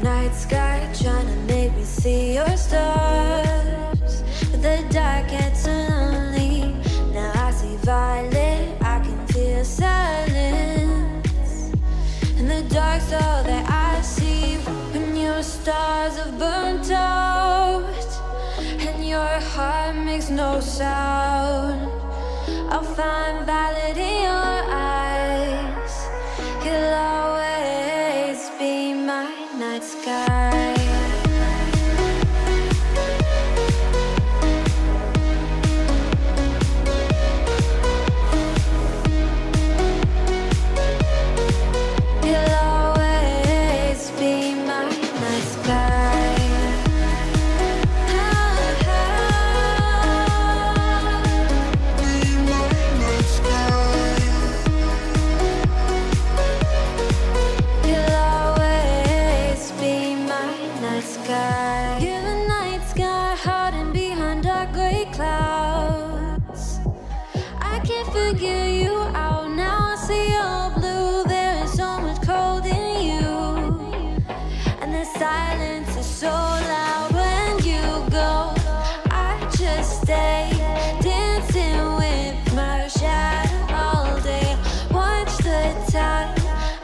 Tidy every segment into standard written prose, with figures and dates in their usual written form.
night sky, trying to make me see your stars. But the dark gets so lonely. Now I see violet, I can feel silence. And the dark's all that I see. When your stars have burnt out and your heart makes no sound, I'll find violet in your eyes. You'll always be my night sky. You'll always be my night sky. You're the night sky, hiding behind dark gray clouds. I can't figure you out now. I see your blue. There is so much cold in you, and the silence is so loud when you go. I just stay dancing with my shadow all day. Watch the time.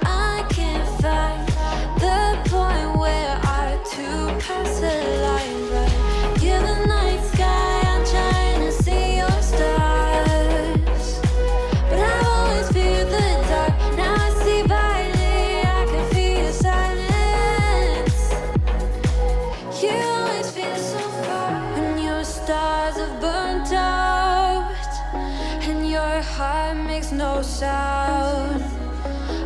I can't find the point where past the line, but you're the night sky. I'm trying to see your stars, but I always fear the dark. Now I see violet, I can feel your silence. You always feel so far when your stars have burnt out and your heart makes no sound.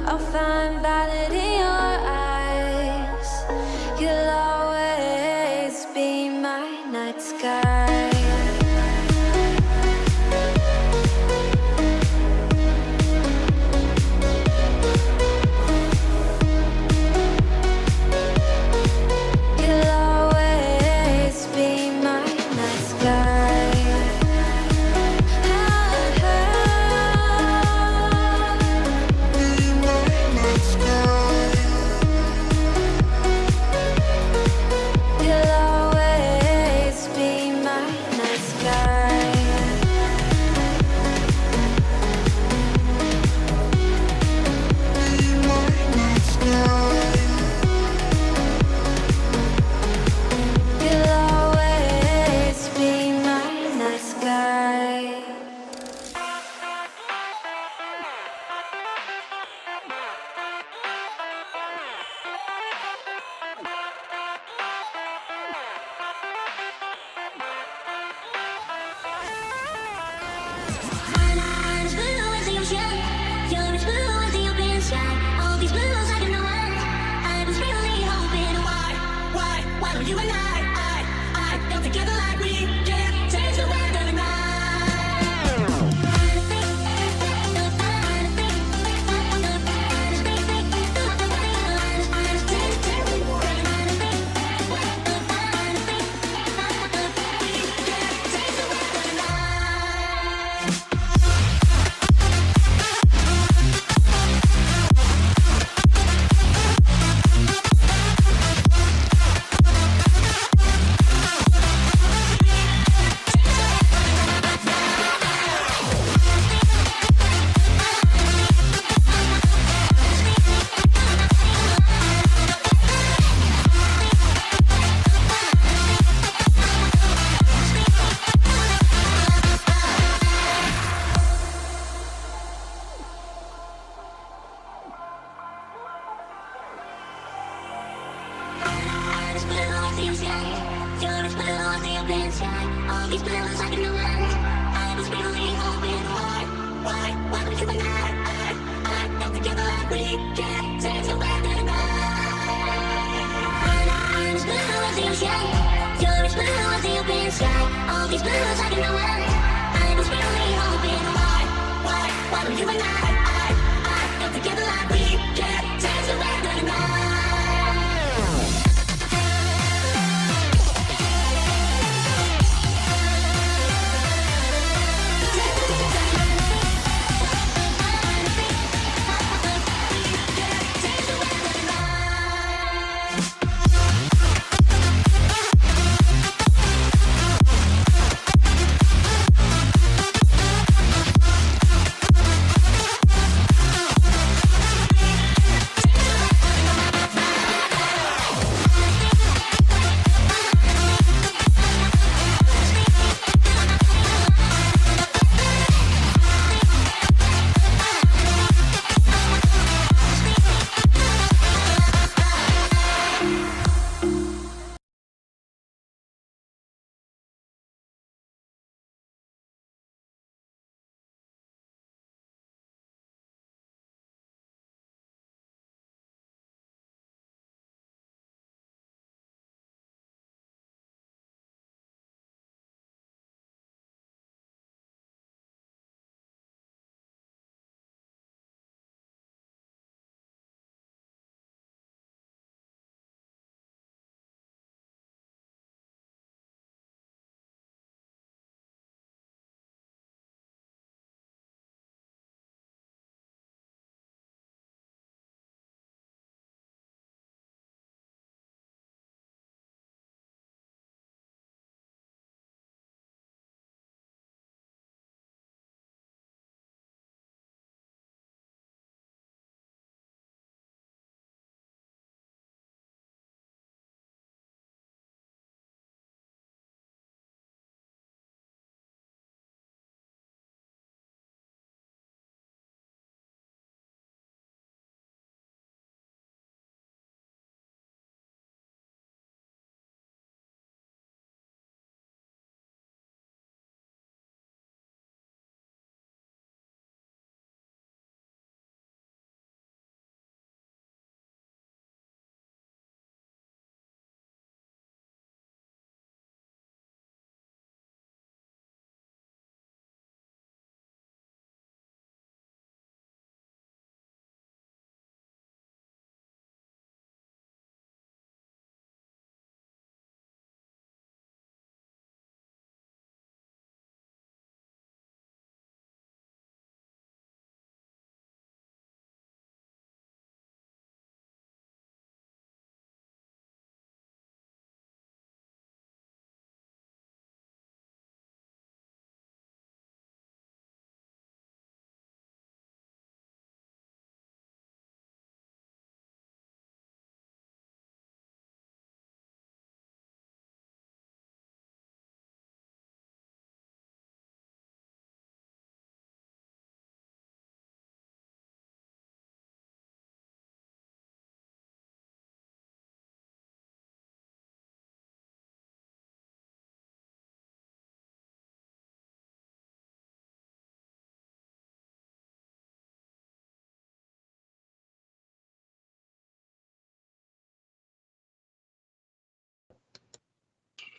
I'll find violet in your eyes. You'll always be my night sky. You'll always be my night sky.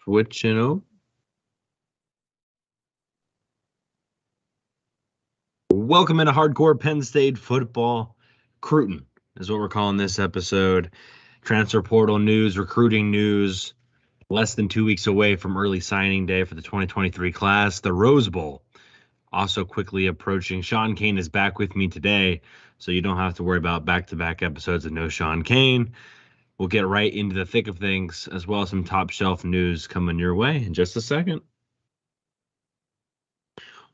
Switching over. Welcome into Hardcore Penn State Football. Crootin is what we're calling this episode. Transfer portal news, recruiting news. Less than 2 weeks away from early signing day for the 2023 class. The Rose Bowl also quickly approaching. Sean Kane is back with me today, so you don't have to worry about back-to-back episodes of No Sean Kane. We'll get right into the thick of things, as well as some top shelf news coming your way in just a second.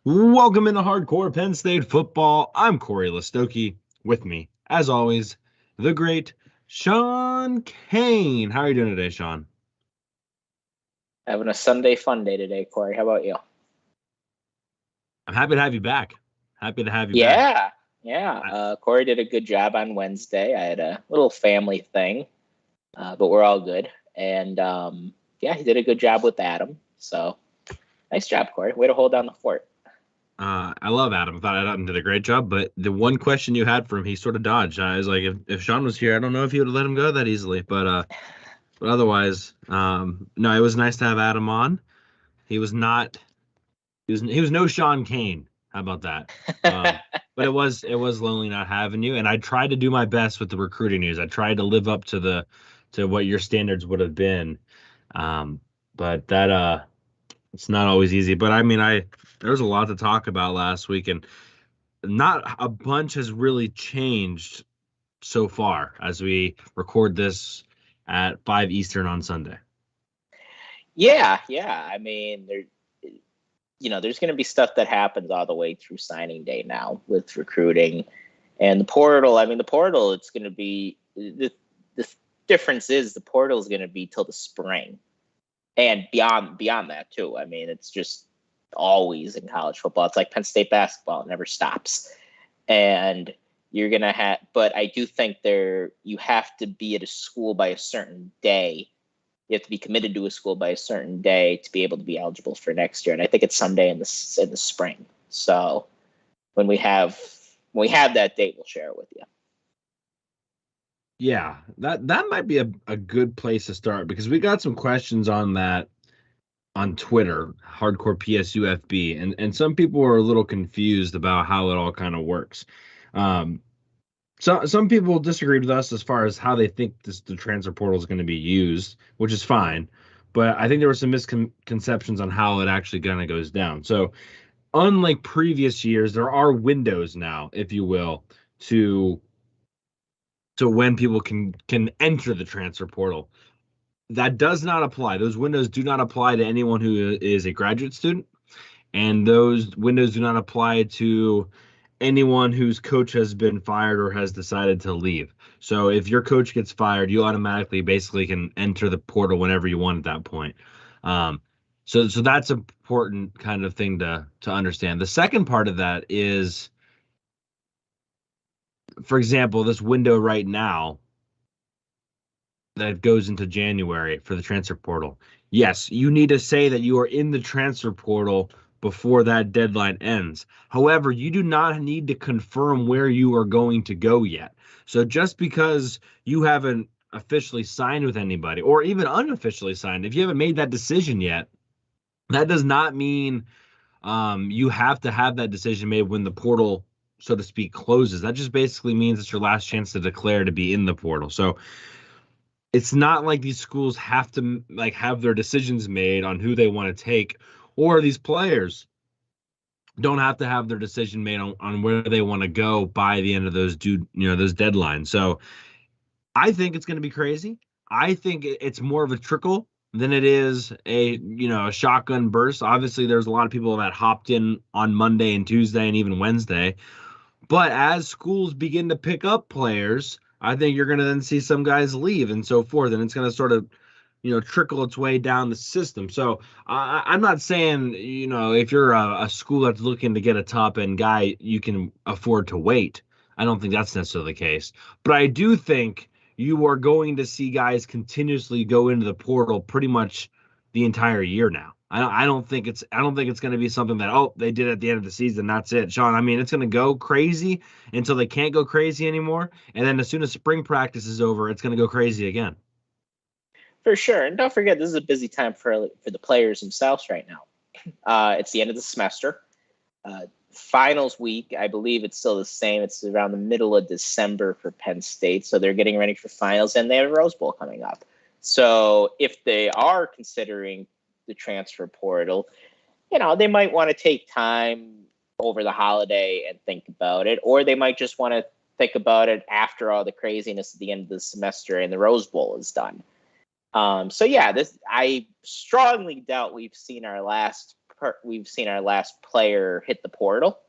Welcome into Hardcore Penn State Football. I'm Corey Listoki. With me, as always, the great Sean Kane. How are you doing today, Sean? Having a Sunday fun day today, Corey. How about you? I'm happy to have you back. Happy to have you back. Yeah. Corey did a good job on Wednesday. I had a little family thing, but we're all good. And he did a good job with Adam. So nice job, Corey. Way to hold down the fort. I love Adam. I thought Adam did a great job, but the one question you had for him, he sort of dodged. I was like, if Sean was here, I don't know if he would have let him go that easily, but otherwise, no, it was nice to have Adam on. He was no Sean Kane. How about that? But it was lonely not having you, and I tried to do my best with the recruiting news. I tried to live up to what your standards would have been, but that it's not always easy. But I mean, there was a lot to talk about last week, and not a bunch has really changed so far as we record this at 5 Eastern on Sunday. Yeah. I mean, there's going to be stuff that happens all the way through signing day now with recruiting and the portal. I mean, the portal, it's going to be the difference is the portal is going to be till the spring and beyond that too. I mean, it's just always in college football. It's like Penn State basketball. It never stops. And you're going to have, but I do think you have to be at a school by a certain day. You have to be committed to a school by a certain day to be able to be eligible for next year. And I think it's someday in the spring. So when we have that date, we'll share it with you. Yeah, that might be a good place to start, because we got some questions on that on Twitter, Hardcore PSU FB, and some people were a little confused about how it all kind of works. So some people disagreed with us as far as how they think the transfer portal is going to be used, which is fine. But I think there were some misconceptions on how it actually kind of goes down. So unlike previous years, there are windows now, if you will, to when people can enter the transfer portal. That does not apply. Those windows do not apply to anyone who is a graduate student. And those windows do not apply to anyone whose coach has been fired or has decided to leave. So if your coach gets fired, you automatically basically can enter the portal whenever you want at that point. So that's an important kind of thing to understand. The second part of that is, for example, this window right now that goes into January for the transfer portal. Yes, you need to say that you are in the transfer portal before that deadline ends. However, you do not need to confirm where you are going to go yet. So just because you haven't officially signed with anybody, or even unofficially signed, if you haven't made that decision yet, that does not mean you have to have that decision made when the portal, so to speak, closes. That just basically means it's your last chance to declare to be in the portal. So it's not like these schools have to have their decisions made on who they want to take, or these players don't have to have their decision made on where they want to go by the end of those deadlines. So I think it's going to be crazy. I think it's more of a trickle than it is a shotgun burst. Obviously, there's a lot of people that hopped in on Monday and Tuesday and even Wednesday. But as schools begin to pick up players, I think you're going to then see some guys leave and so forth, and it's going to sort of trickle its way down the system. So I'm not saying, if you're a school that's looking to get a top end guy, you can afford to wait. I don't think that's necessarily the case. But I do think you are going to see guys continuously go into the portal pretty much the entire year now. I don't think it's going to be something that, they did at the end of the season, that's it, Sean. I mean, it's going to go crazy until they can't go crazy anymore. And then as soon as spring practice is over, it's going to go crazy again. For sure. And don't forget, this is a busy time for the players themselves right now. It's the end of the semester. Finals week, I believe it's still the same. It's around the middle of December for Penn State. So they're getting ready for finals, and they have a Rose Bowl coming up. So if they are considering the transfer portal, they might want to take time over the holiday and think about it, or they might just want to think about it after all the craziness at the end of the semester and the Rose Bowl is done. I strongly doubt we've seen our last player hit the portal.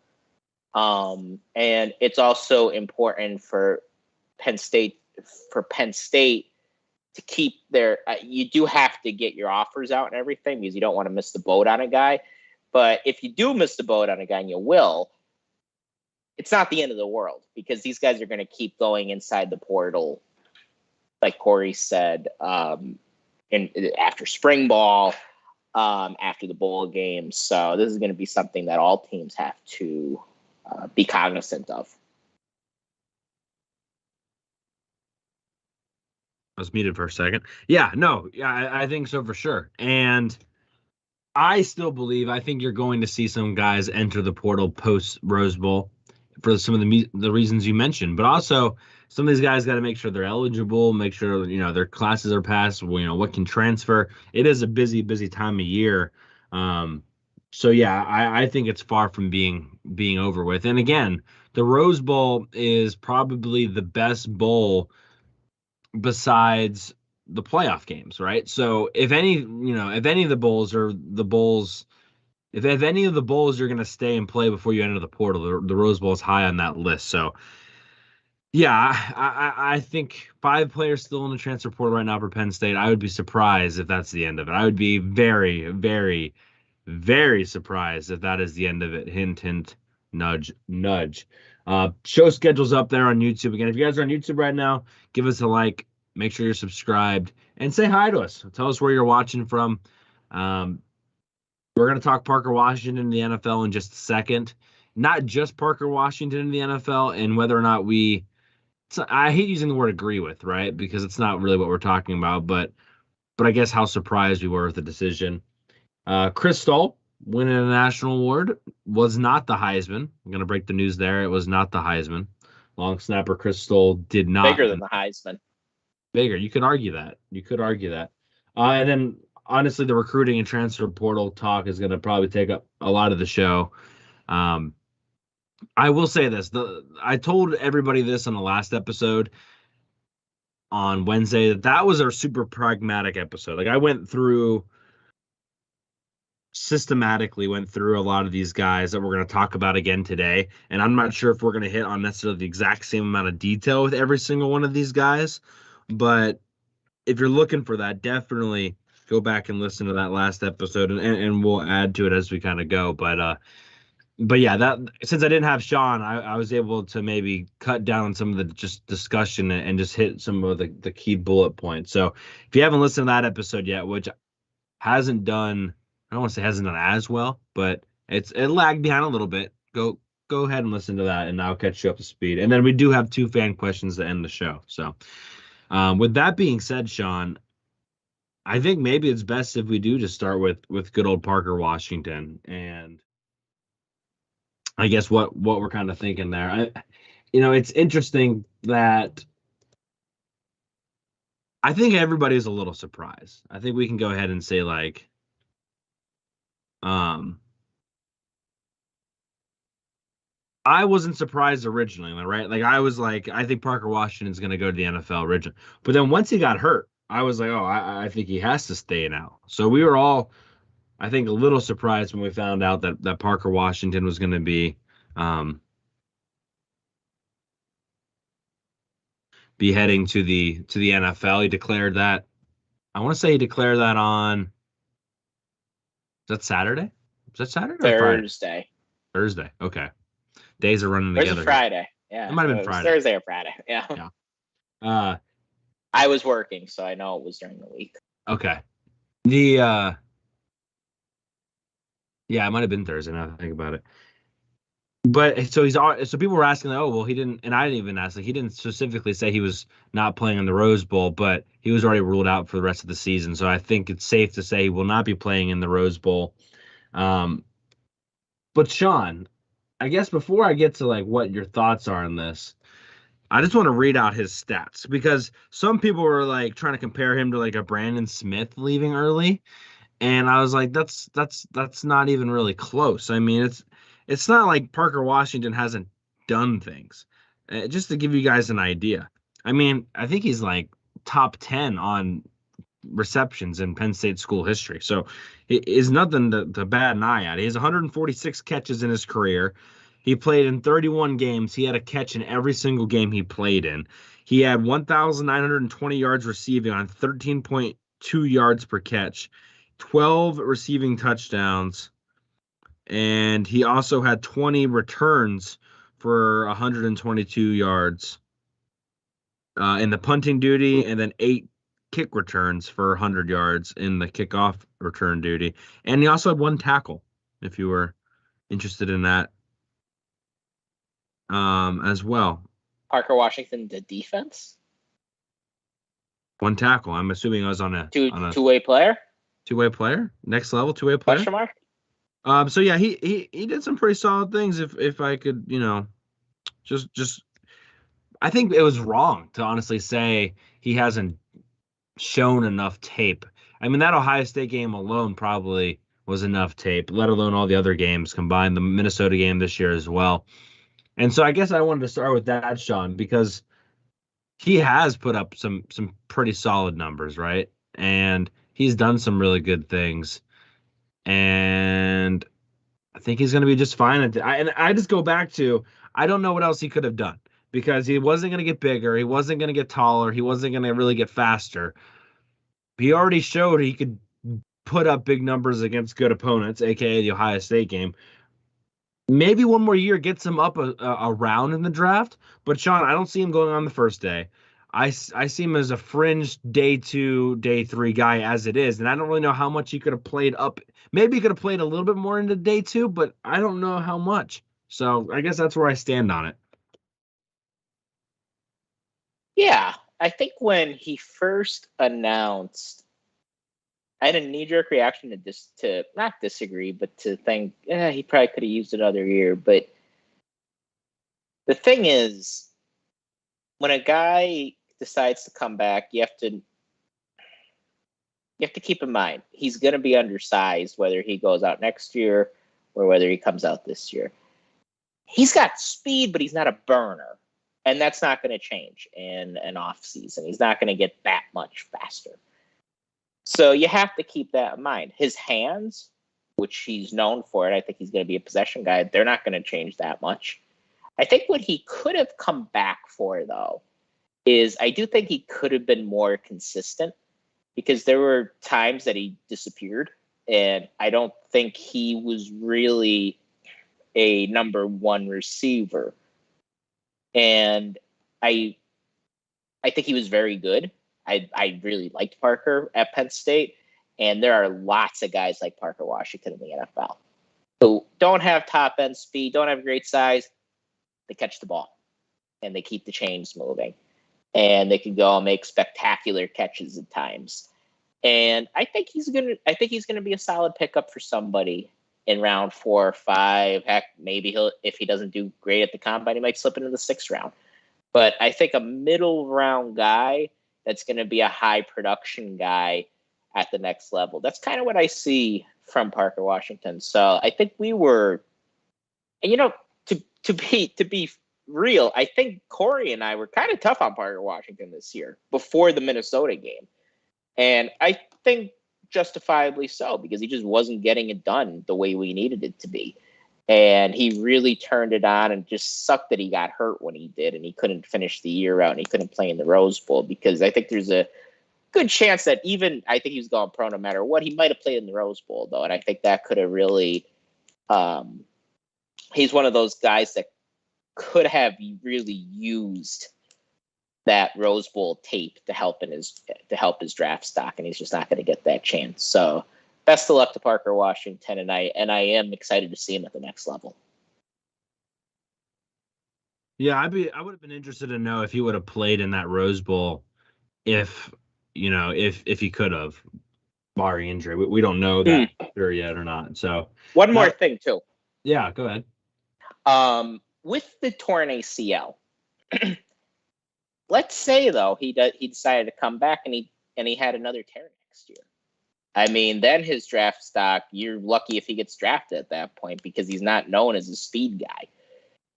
And it's also important for Penn State to keep you do have to get your offers out and everything because you don't want to miss the boat on a guy. But if you do miss the boat on a guy, and you will, it's not the end of the world because these guys are going to keep going inside the portal, like Corey said, after spring ball, after the bowl games. So this is going to be something that all teams have to be cognizant of. I was muted for a second. Yeah, I think so for sure. And I still believe, I think you're going to see some guys enter the portal post Rose Bowl for some of the reasons you mentioned, but also some of these guys got to make sure they're eligible, make sure, their classes are passed, what can transfer. It is a busy, busy time of year. I think it's far from being over with. And again, the Rose Bowl is probably the best bowl besides the playoff games, right? So if any of the bowls are the bowls, if any of the bowls you're going to stay and play before you enter the portal, the Rose Bowl is high on that list. So yeah, I think 5 players still in the transfer portal right now for Penn State. I would be surprised if that's the end of it. I would be very, very, very surprised if that is the end of it. Hint, hint, nudge, nudge. Show schedule's up there on YouTube. Again, if you guys are on YouTube right now, give us a like. Make sure you're subscribed and say hi to us. Tell us where you're watching from. We're going to talk Parker Washington in the NFL in just a second. Not just Parker Washington in the NFL and whether or not I hate using the word agree with, right? Because it's not really what we're talking about, but I guess how surprised we were with the decision. Chris Stoll winning a national award was not the Heisman. I'm going to break the news there. It was not the Heisman. Long snapper Chris Stoll did not. Bigger than the Heisman. Bigger. You could argue that. And then, honestly, the recruiting and transfer portal talk is going to probably take up a lot of the show. I will say this. I told everybody this on the last episode on Wednesday that was our super pragmatic episode. Like, I systematically went through a lot of these guys that we're going to talk about again today. And I'm not sure if we're going to hit on necessarily the exact same amount of detail with every single one of these guys. But if you're looking for that, definitely go back and listen to that last episode, and we'll add to it as we kind of go. But yeah, that since I didn't have Sean, I was able to maybe cut down some of the just discussion and just hit some of the key bullet points. So if you haven't listened to that episode yet, which hasn't done, I don't want to say hasn't done as well, but it lagged behind a little bit. Go ahead and listen to that, and I'll catch you up to speed. And then we do have 2 fan questions to end the show. So with that being said, Sean, I think maybe it's best if we do just start with good old Parker Washington, and I guess what we're kind of thinking there. It's interesting that I think everybody's a little surprised. I think we can go ahead and say I wasn't surprised originally, right? Like I was like, I think Parker Washington's going to go to the NFL originally. But then once he got hurt, I was like, oh, I think he has to stay now. So we were all, I think, a little surprised when we found out that Parker Washington was going to be heading to the NFL. He declared that. I want to say he declared that on. Is that Saturday? Is that Saturday? Thursday. Thursday. Okay. Days are running Where's together. Friday? Yeah. It might have been Friday. Thursday or Friday. Yeah. I was working, so I know it was during the week. Okay. Yeah, it might have been Thursday now that I think about it. But so people were asking, oh, well, he didn't, and I didn't even ask, like, he didn't specifically say he was not playing in the Rose Bowl, but he was already ruled out for the rest of the season. So I think it's safe to say he will not be playing in the Rose Bowl. But Sean, I guess before I get to like what your thoughts are on this, I just want to read out his stats because some people were like trying to compare him to like a Brandon Smith leaving early. And I was like, that's not even really close. I mean, it's not like Parker Washington hasn't done things. Just to give you guys an idea. I mean, I think he's like top 10 on receptions in Penn State school history. So it is nothing to bat an eye at. He has 146 catches in his career. He played in 31 games. He had a catch in every single game he played in. He had 1,920 yards receiving on 13.2 yards per catch. 12 receiving touchdowns, and he also had 20 returns for 122 yards in the punting duty, and then 8 kick returns for 100 yards in the kickoff return duty. And he also had 1 tackle, if you were interested in that as well. Parker Washington, the defense? 1 tackle. I'm assuming I was on a two-way player? Two-way player? Next level two-way player? Question mark? So yeah, he did some pretty solid things. If I could, just I think it was wrong to honestly say he hasn't shown enough tape. I mean, that Ohio State game alone probably was enough tape, let alone all the other games combined, the Minnesota game this year as well. And so I guess I wanted to start with that, Sean, because he has put up some pretty solid numbers, right? And he's done some really good things. And I think he's going to be just fine. And I just go back to, I don't know what else he could have done because he wasn't going to get bigger. He wasn't going to get taller. He wasn't going to really get faster. He already showed he could put up big numbers against good opponents, aka the Ohio State game. Maybe one more year gets him up a round in the draft. But Sean, I don't see him going on the first day. I see him as a fringe day 2, day 3 guy as it is. And I don't really know how much he could have played up. Maybe he could have played a little bit more into day 2, but I don't know how much. So I guess that's where I stand on it. Yeah, I think when he first announced, I had a knee-jerk reaction to not disagree, but to think, he probably could have used another year. But the thing is, when a guy decides to come back, you have to keep in mind he's going to be undersized whether he goes out next year or whether he comes out this year. He's got speed, but he's not a burner, and that's not going to change in an off season. He's not going to get that much faster. So you have to keep that in mind. His hands, which he's known for, and I think he's going to be a possession guy, they're not going to change that much. I think what he could have come back for, though, is I do think he could have been more consistent because there were times that he disappeared, and I don't think he was really a number 1 receiver. And I think he was very good. I really liked Parker at Penn State, and there are lots of guys like Parker Washington in the NFL who don't have top-end speed, don't have great size. They catch the ball, and they keep the chains moving, and they can go and make spectacular catches at times. And I think he's gonna be a solid pickup for somebody in round 4 or 5. Heck, maybe if he doesn't do great at the combine, he might slip into the 6th round. But I think a middle round guy that's going to be a high production guy at the next level. That's kind of what I see from Parker Washington. So I think we were, and to be real, I think Corey and I were kind of tough on Parker Washington this year before the Minnesota game. And I think justifiably so, because he just wasn't getting it done the way we needed it to be. And he really turned it on, and just sucked that he got hurt when he did, and he couldn't finish the year out, and he couldn't play in the Rose Bowl, because I think there's a good chance that I think he was going pro no matter what. He might have played in the Rose Bowl, though, and I think that could have really he's one of those guys that could have really used that Rose Bowl tape to help his draft stock, and he's just not going to get that chance. So best of luck to Parker Washington, and I am excited to see him at the next level. Yeah, I would have been interested to know if he would have played in that Rose Bowl if if he could have, barring injury. We don't know that sure yet or not. So One more that, thing too. yeah, go ahead. With the torn ACL, let's say though he decided to come back and he had another tear next year. I mean, then his draft stock, you're lucky if he gets drafted at that point because he's not known as a speed guy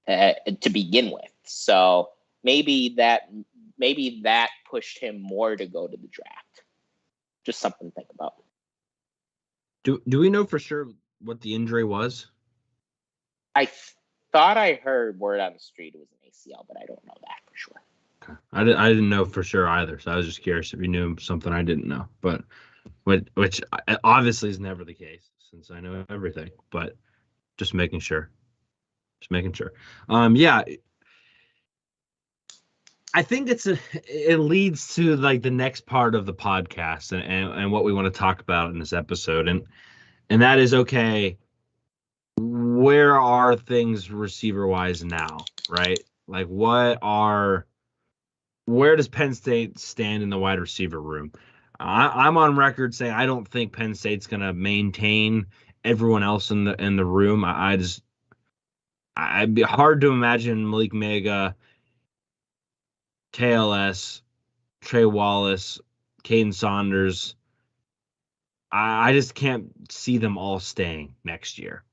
to begin with. So maybe that pushed him more to go to the draft. Just something to think about. Do we know for sure what the injury was? I thought I heard word on the street it was an ACL, but I don't know that for sure. Okay. I didn't know for sure either, so I was just curious if you knew something I didn't know. But which obviously is never the case since I know everything. But just making sure. Yeah. I think it leads to like the next part of the podcast and what we want to talk about in this episode. And that is, okay, where are things receiver wise now, right? Like where does Penn State stand in the wide receiver room? I'm on record saying I don't think Penn State's going to maintain everyone else in the room. I'd be hard to imagine Malik Mega, KLS, Trey Wallace, Caden Saunders. I just can't see them all staying next year.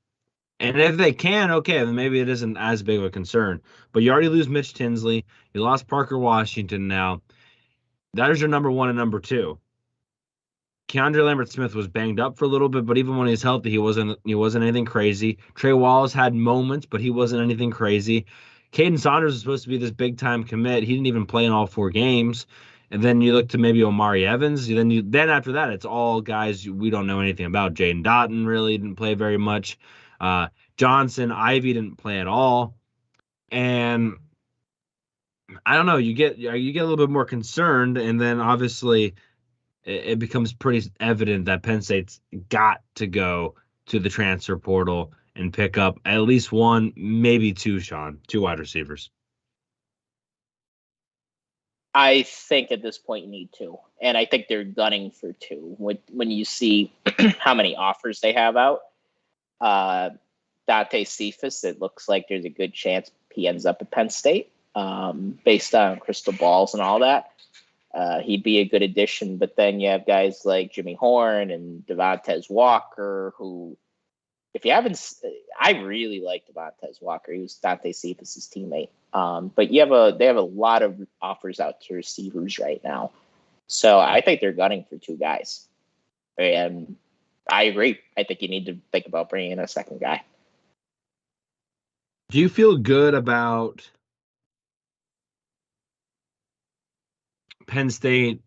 And if they can, okay, then maybe it isn't as big of a concern. But you already lose Mitch Tinsley. You lost Parker Washington now. That is your number one and number two. Keandre Lambert-Smith was banged up for a little bit, but even when he's healthy, he wasn't anything crazy. Trey Wallace had moments, but he wasn't anything crazy. Caden Saunders was supposed to be this big-time commit. He didn't even play in all 4 games. And then you look to maybe Omari Evans. Then after that, it's all guys we don't know anything about. Jaden Dotton really didn't play very much. Johnson, Ivy didn't play at all. And I don't know, you get a little bit more concerned, and then obviously it becomes pretty evident that Penn State's got to go to the transfer portal and pick up at least one, maybe two wide receivers. I think at this point you need 2, and I think they're gunning for 2. When you see how many offers they have out, Dante Cephas, it looks like there's a good chance he ends up at Penn State, based on crystal balls and all that. He'd be a good addition, but then you have guys like Jimmy Horn and Devontae Walker, who, if you haven't, I really like Devontae Walker. He was Dante Cephas' teammate. But they have a lot of offers out to receivers right now. So I think they're gunning for 2 guys. And I agree. I think you need to think about bringing in a second guy. Do you feel good about Penn State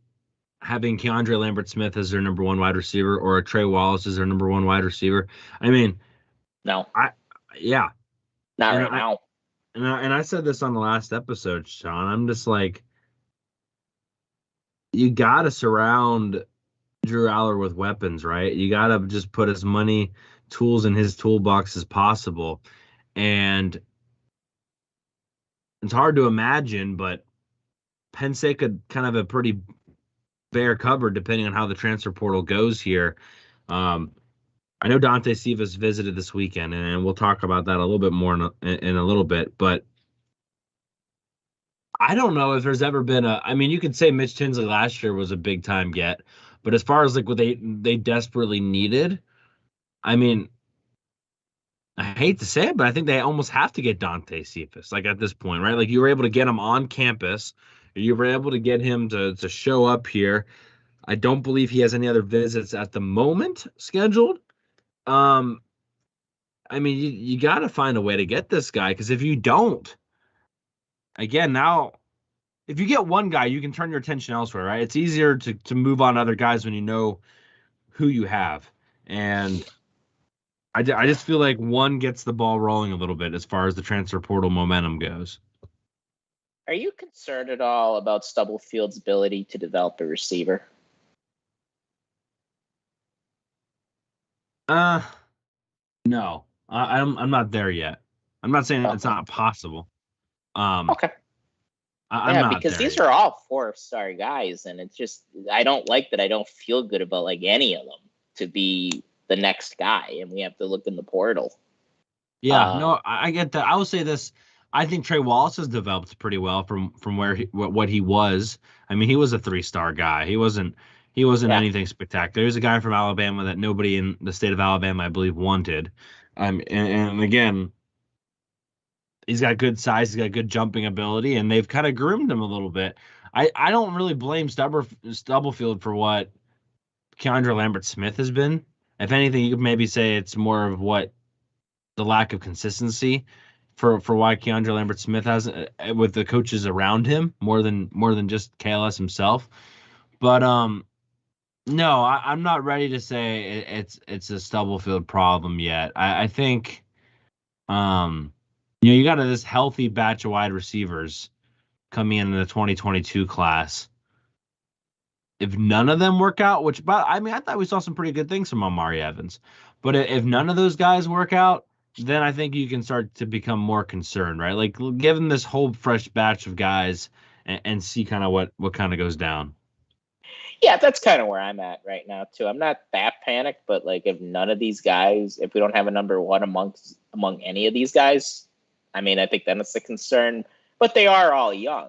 having Keandre Lambert-Smith as their number 1 wide receiver or a Trey Wallace as their number 1 wide receiver? I mean, no. Yeah. Not right now. And I said this on the last episode, Sean. I'm just like, you got to surround Drew Aller with weapons, right? You got to just put as many tools in his toolbox as possible. And it's hard to imagine, but Penn State could kind of have a pretty bare cupboard depending on how the transfer portal goes here. I know Dante Cephas visited this weekend, and we'll talk about that a little bit more in a little bit. But I don't know if there's ever been I mean, you could say Mitch Tinsley last year was a big-time get, but as far as like what they desperately needed, I mean, I hate to say it, but I think they almost have to get Dante Cephas, like at this point, right? Like you were able to get him on campus. You were able to get him to show up here. I don't believe he has any other visits at the moment scheduled. I mean, you got to find a way to get this guy, because if you don't, again, now, if you get one guy, you can turn your attention elsewhere, right? It's easier to move on other guys when you know who you have. And I just feel like one gets the ball rolling a little bit as far as the transfer portal momentum goes. Are you concerned at all about Stubblefield's ability to develop a receiver? No, I'm not there yet. I'm not saying it's not possible. Okay. I'm Yeah, not because there these yet. are all 4-star guys, and it's just I don't like that. I don't feel good about like any of them to be the next guy, and we have to look in the portal. Yeah, no, I get that. I will say this. I think Trey Wallace has developed pretty well from where what he was. I mean, he was a 3-star guy. He wasn't Yeah, anything spectacular. He was a guy from Alabama that nobody in the state of Alabama, I believe, wanted. And again, he's got good size, he's got good jumping ability, and they've kind of groomed him a little bit. I don't really blame Stubblefield for what Keandre Lambert Smith has been. If anything, you could maybe say it's more of what the lack of consistency for why Keandre Lambert Smith has with the coaches around him more than just KLS himself. But no, I'm not ready to say it's a Stubblefield problem yet. I think you got this healthy batch of wide receivers coming in the 2022 class. If none of them work out, but I mean, I thought we saw some pretty good things from Amari Evans. But if none of those guys work out, then I think you can start to become more concerned, right? Like give them this whole fresh batch of guys and see kind of what kind of goes down. yeah, that's kind of where I'm at right now too. I'm not that panicked, but like if none of these guys, if we don't have a number one among any of these guys, I mean, I think then it's a concern. But they are all young.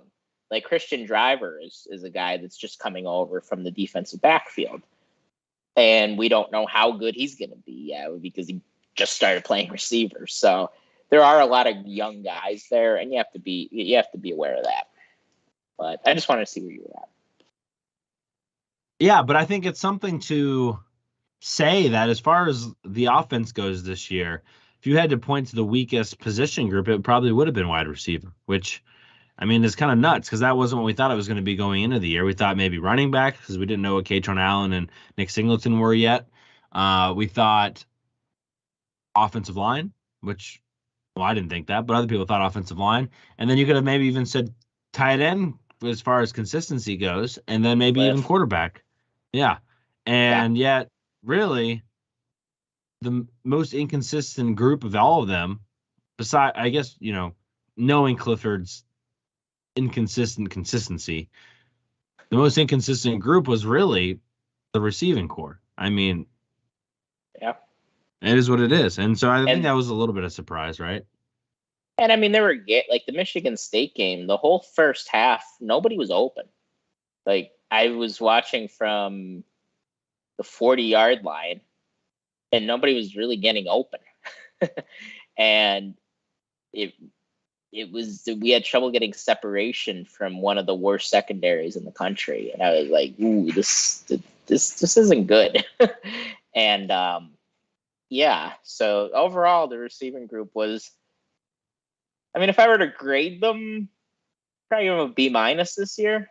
Like Christian Driver is a guy that's just coming over from the defensive backfield, and we don't know how good he's going to be yet because he just started playing receiver. So there are a lot of young guys there, and you have to be aware of that. But I just wanted to see where you were at. Yeah, but I think it's something to say that as far as the offense goes this year, if you had to point to the weakest position group, it probably would have been wide receiver, which I mean, it's kind of nuts because that wasn't what we thought it was going to be going into the year. We thought maybe running back because we didn't know what Katron Allen and Nick Singleton were yet. We thought offensive line, which, well, I didn't think that, but other people thought offensive line. And then you could have maybe even said tight end as far as consistency goes, and then maybe even Cliff. quarterback. Yeah. Yeah. And yet, really, the most inconsistent group of all of them, besides, I guess, knowing Clifford's inconsistent consistency, the most inconsistent group was really the receiving core. I mean, Yeah. it is what it is. And so I think And that was a little bit of surprise, right? And I mean, they were like the Michigan State game, the whole first half, nobody was open. Like I was watching from the 40-yard line and nobody was really getting open. And it was, we had trouble getting separation from one of the worst secondaries in the country. And I was like, ooh, this isn't good. And yeah, so overall the receiving group was, I mean, if I were to grade them, probably give them a B- this year,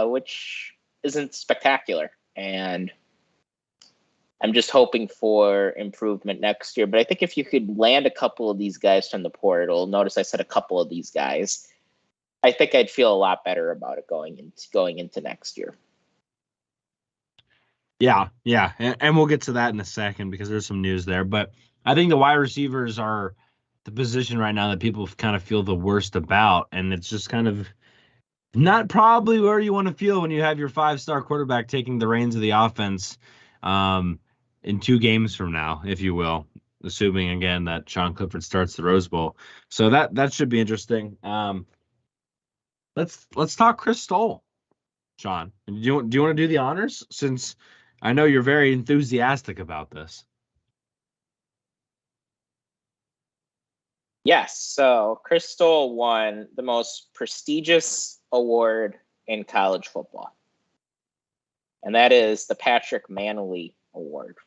which isn't spectacular. And I'm just hoping for improvement next year. But I think if you could land a couple of these guys from the portal, notice I said a couple of these guys, I think I'd feel a lot better about it going into next year. Yeah. And we'll get to that in a second because there's some news there. But I think the wide receivers are the position right now that people kind of feel the worst about. And it's just kind of not probably where you want to feel when you have your 5-star quarterback taking the reins of the offense in 2 games from now, if you will, assuming again that Sean Clifford starts the Rose Bowl. So that should be interesting. Let's talk Chris Stoll, Sean. Do you want to do the honors, since I know you're very enthusiastic about this? Yes. So Chris Stoll won the most prestigious award in college football, and that is the Patrick Manley Award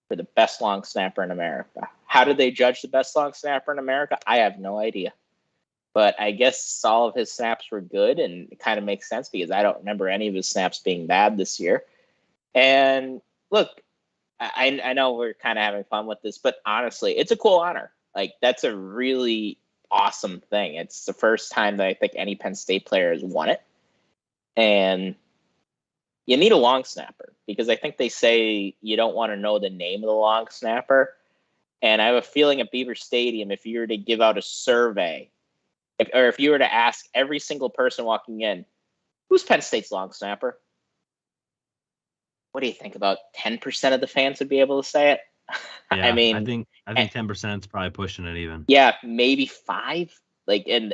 for the best long snapper in America. How did they judge the best long snapper in America? I have no idea. But I guess all of his snaps were good, and it kind of makes sense because I don't remember any of his snaps being bad this year. And look, I know we're kind of having fun with this, but honestly, it's a cool honor. Like, that's a really awesome thing. It's the first time that I think any Penn State player has won it. And you need a long snapper because I think they say you don't want to know the name of the long snapper. And I have a feeling at Beaver Stadium, if you were to give out a survey, if you were to ask every single person walking in, who's Penn State's long snapper? What do you think? About 10% of the fans would be able to say it. Yeah, I mean, I think 10% is probably pushing it even. Yeah, maybe 5. Like, and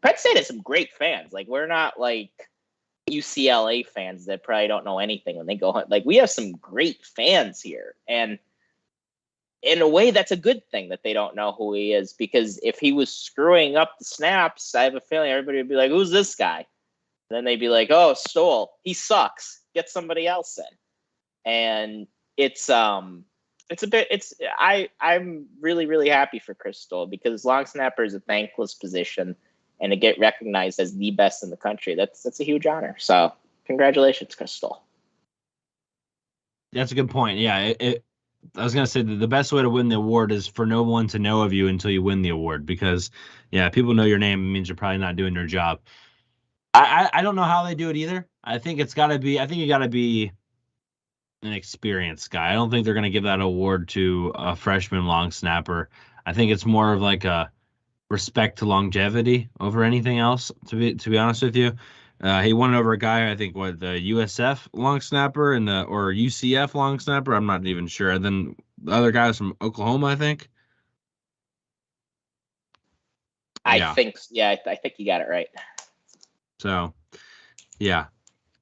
Penn State has some great fans. Like, we're not like UCLA fans that probably don't know anything when they go home. Like, we have some great fans here, and in a way, that's a good thing that they don't know who he is, because if he was screwing up the snaps, I have a feeling everybody would be like, "Who's this guy?" And then they'd be like, "Oh, Stoll, he sucks. Get somebody else in." And I'm really, really happy for Chris Stoll, because long snapper is a thankless position, and to get recognized as the best in the country, that's a huge honor. So congratulations, Chris Stoll. That's a good point. Yeah, I was gonna say that the best way to win the award is for no one to know of you until you win the award, because people know your name, it means you're probably not doing your job. I don't know how they do it either. I think you gotta be an experienced guy. I don't think they're gonna give that award to a freshman long snapper. I think it's more of like a respect to longevity over anything else, to be honest with you. He won over a guy, I think, the USF long snapper or UCF long snapper. I'm not even sure. And then the other guy was from Oklahoma, I think. I think you got it right. So, yeah.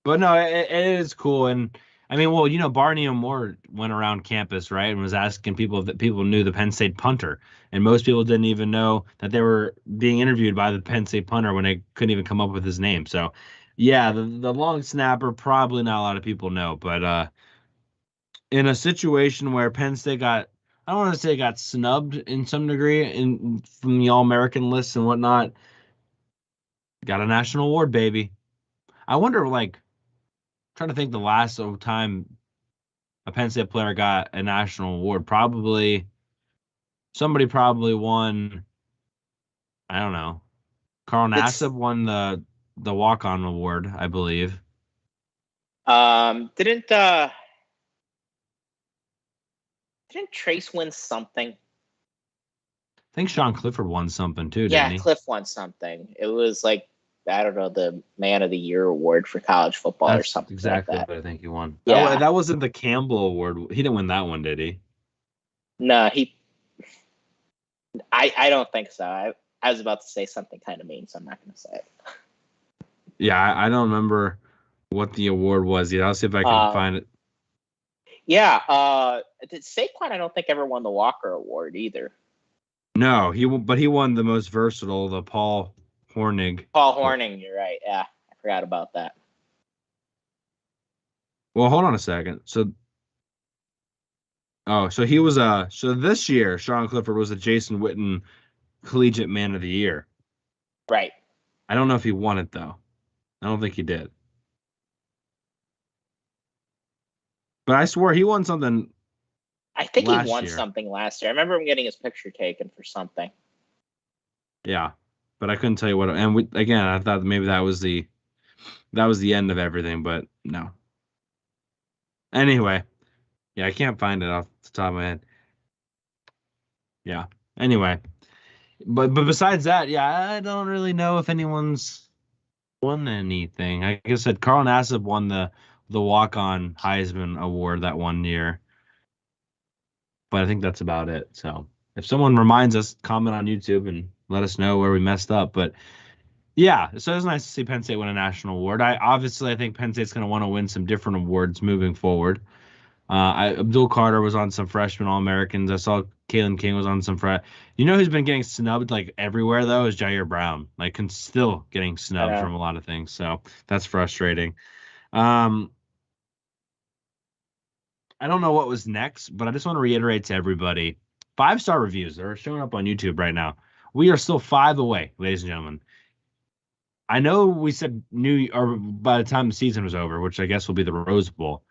But no, it is cool. And I mean, well, Barney Moore went around campus, right, and was asking people if people knew the Penn State punter. And most people didn't even know that they were being interviewed by the Penn State punter when they couldn't even come up with his name. So, yeah, the long snapper, probably not a lot of people know. But in a situation where Penn State I don't want to say got snubbed in some degree from the All-American lists and whatnot, got a national award, baby. I wonder, trying to think the last time a Penn State player got a national award. Somebody probably won. I don't know. Carl Nassib won the walk-on award, I believe. Didn't Trace win something? I think Sean Clifford won something too, didn't he? Yeah, Cliff won something. It was like, I don't know, the Man of the Year award for college football or something. Exactly like that. what I think he won. Yeah. That wasn't the Campbell Award. He didn't win that one, did he? No, I don't think so. I was about to say something kind of mean, so I'm not going to say it. Yeah, I don't remember what the award was yet. I'll see if I can find it. Yeah, Saquon, I don't think ever won the Walker Award either. No, he won the most versatile, the Paul Hornig. Paul Hornig, you're right. Yeah, I forgot about that. Well, hold on a second. So he was so this year Sean Clifford was the Jason Witten Collegiate Man of the Year. Right. I don't know if he won it though. I don't think he did. But I swear he won something. I think he won something last year. I remember him getting his picture taken for something. Yeah, but I couldn't tell you what. And I thought maybe that was the end of everything, but no. Anyway, yeah, I can't find it off the top of my head. Yeah. Anyway, but besides that, yeah, I don't really know if anyone's won anything. Like I said, Carl Nassib won the walk-on Heisman Award that one year. But I think that's about it. So if someone reminds us, comment on YouTube and let us know where we messed up. But yeah, so it's nice to see Penn State win a national award. I think Penn State's going to want to win some different awards moving forward. Abdul Carter was on some freshman All-Americans. I saw Kalen King was on some You know who's been getting snubbed everywhere though is Jair Brown. Still getting snubbed from a lot of things. So that's frustrating. I don't know what was next, but I just want to reiterate to everybody, 5-star reviews are showing up on YouTube right now. We are still 5 away, ladies and gentlemen. I know we said by the time the season was over, which I guess will be the Rose Bowl.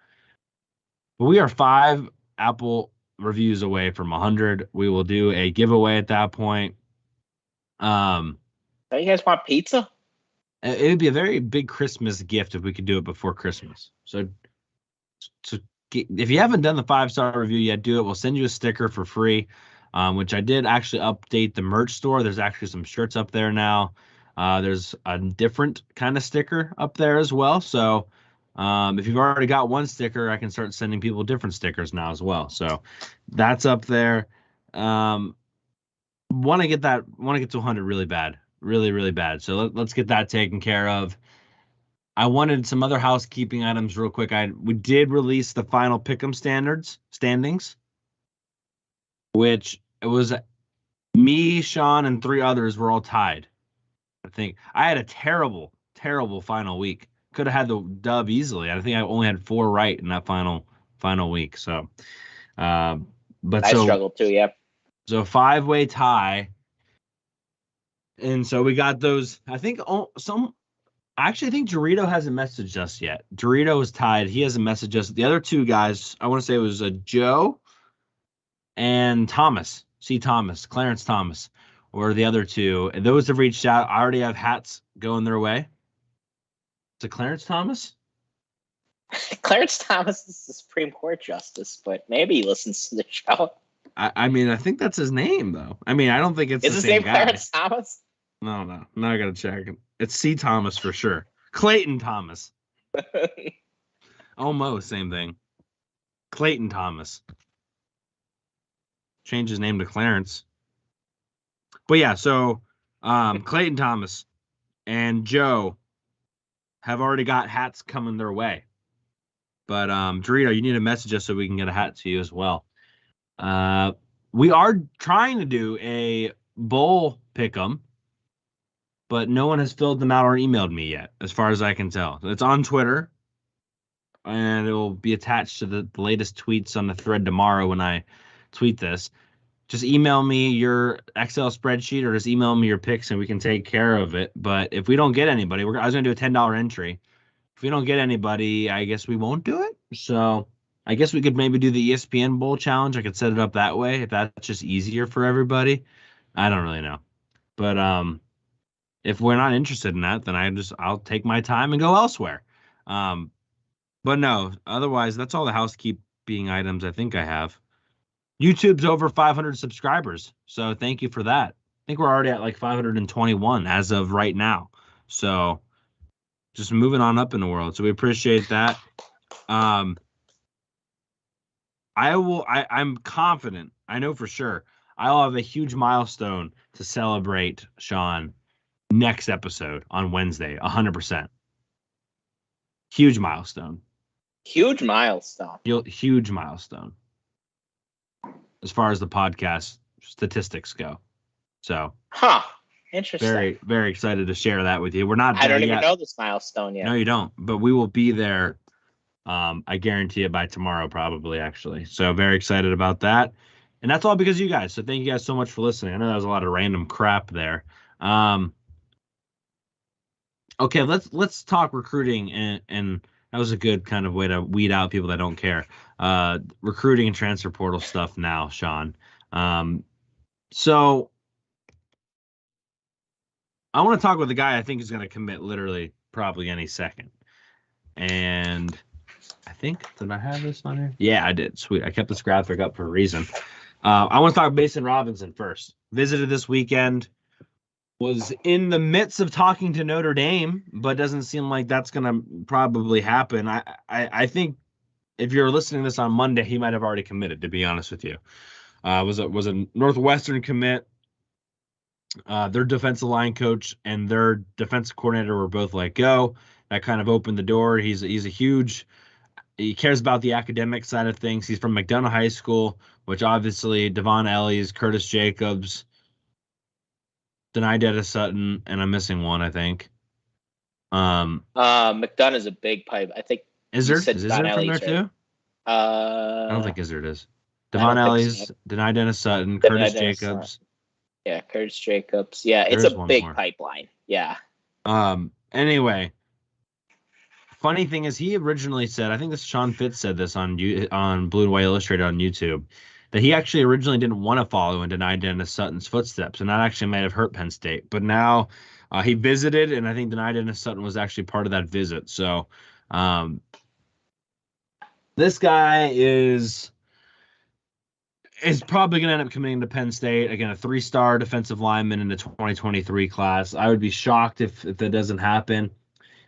But we are 5 Apple reviews away from 100. We will do a giveaway at that point. Don't you guys want pizza? It would be a very big Christmas gift if we could do it before Christmas. So if you haven't done the 5-star review yet, do it. We'll send you a sticker for free, which I did actually update the merch store. There's actually some shirts up there now. There's a different kind of sticker up there as well. So if you've already got one sticker, I can start sending people different stickers now as well. So that's up there. Want to get to 100 really bad, really, really bad. So let's get that taken care of. I wanted some other housekeeping items real quick. We did release the final pick'em standings, which it was me, Sean, and 3 others were all tied. I think I had a terrible, terrible final week. Could have had the dub easily. I think I only had 4 right in that final week. So, but I struggled too. Yeah. So 5-way tie, and so we got those. I think Actually, I think Dorito hasn't messaged us yet. Dorito is tied. He hasn't messaged us. The other 2 guys, I want to say it was Joe and Thomas. Clarence Thomas, or the other 2. And those have reached out. I already have hats going their way. Is it Clarence Thomas? Clarence Thomas is the Supreme Court justice, but maybe he listens to the show. I mean, I think that's his name, though. I mean, I don't think it's Is the his same name guy. Clarence Thomas? No. Now I got to check. It's C. Thomas for sure. Clayton Thomas. Almost same thing. Clayton Thomas. Changed his name to Clarence. But yeah, so Clayton Thomas and Joe have already got hats coming their way. But Dorito, you need to message us so we can get a hat to you as well. We are trying to do a bowl pick'em, but no one has filled them out or emailed me yet, as far as I can tell. It's on Twitter, and it will be attached to the latest tweets on the thread tomorrow when I tweet this. Just email me your Excel spreadsheet or just email me your picks, and we can take care of it. But if we don't get anybody, I was going to do a $10 entry. If we don't get anybody, I guess we won't do it. So I guess we could maybe do the ESPN Bowl challenge. I could set it up that way if that's just easier for everybody. I don't really know. But if we're not interested in that, then I'll take my time and go elsewhere. But no, otherwise, that's all the housekeeping items I think I have. YouTube's over 500 subscribers, so thank you for that. I think we're already at like 521 as of right now. So just moving on up in the world. So we appreciate that. I'm confident, I know for sure, I'll have a huge milestone to celebrate, Sean, next episode on Wednesday, 100%. Huge milestone. Huge milestone. Huge milestone. As far as the podcast statistics go. So. Interesting. Very, very excited to share that with you. We're not there I don't even yet. know this milestone yet. No, you don't. But we will be there, I guarantee it, by tomorrow probably, actually. So very excited about that. And that's all because of you guys. So thank you guys so much for listening. I know that was a lot of random crap there. Okay, let's talk recruiting, and that was a good kind of way to weed out people that don't care. Recruiting and transfer portal stuff now, Sean. So I want to talk with a guy I think is going to commit literally probably any second. And I think, did I have this on here? Yeah, I did. Sweet. I kept this graphic up for a reason. I want to talk Mason Robinson first. Visited this weekend. Was in the midst of talking to Notre Dame, but doesn't seem like that's going to probably happen. I think if you're listening to this on Monday, he might have already committed, to be honest with you. Was a Northwestern commit. Their defensive line coach and their defensive coordinator were both let go. That kind of opened the door. He cares about the academic side of things. He's from McDonough High School, which obviously Devon Ellies, Curtis Jacobs, Denai Dennis Sutton, and I'm missing one, I think. McDonough is a big pipe. I think. Izzard from there too? I don't think Izzard is. Devon Ellies, so. Denai Dennis Sutton, Curtis Jacobs. Yeah, Curtis Jacobs. Yeah, it's a big pipeline. Yeah. Anyway, funny thing is, he originally said, I think this Sean Fitz said this on Blue and White Illustrated on YouTube, that he actually originally didn't want to follow in Denai Dennis Sutton's footsteps, and that actually might have hurt Penn State. But now he visited, and I think Denai Dennis Sutton was actually part of that visit. So This guy is probably going to end up committing to Penn State. Again, a 3-star defensive lineman in the 2023 class. I would be shocked if that doesn't happen.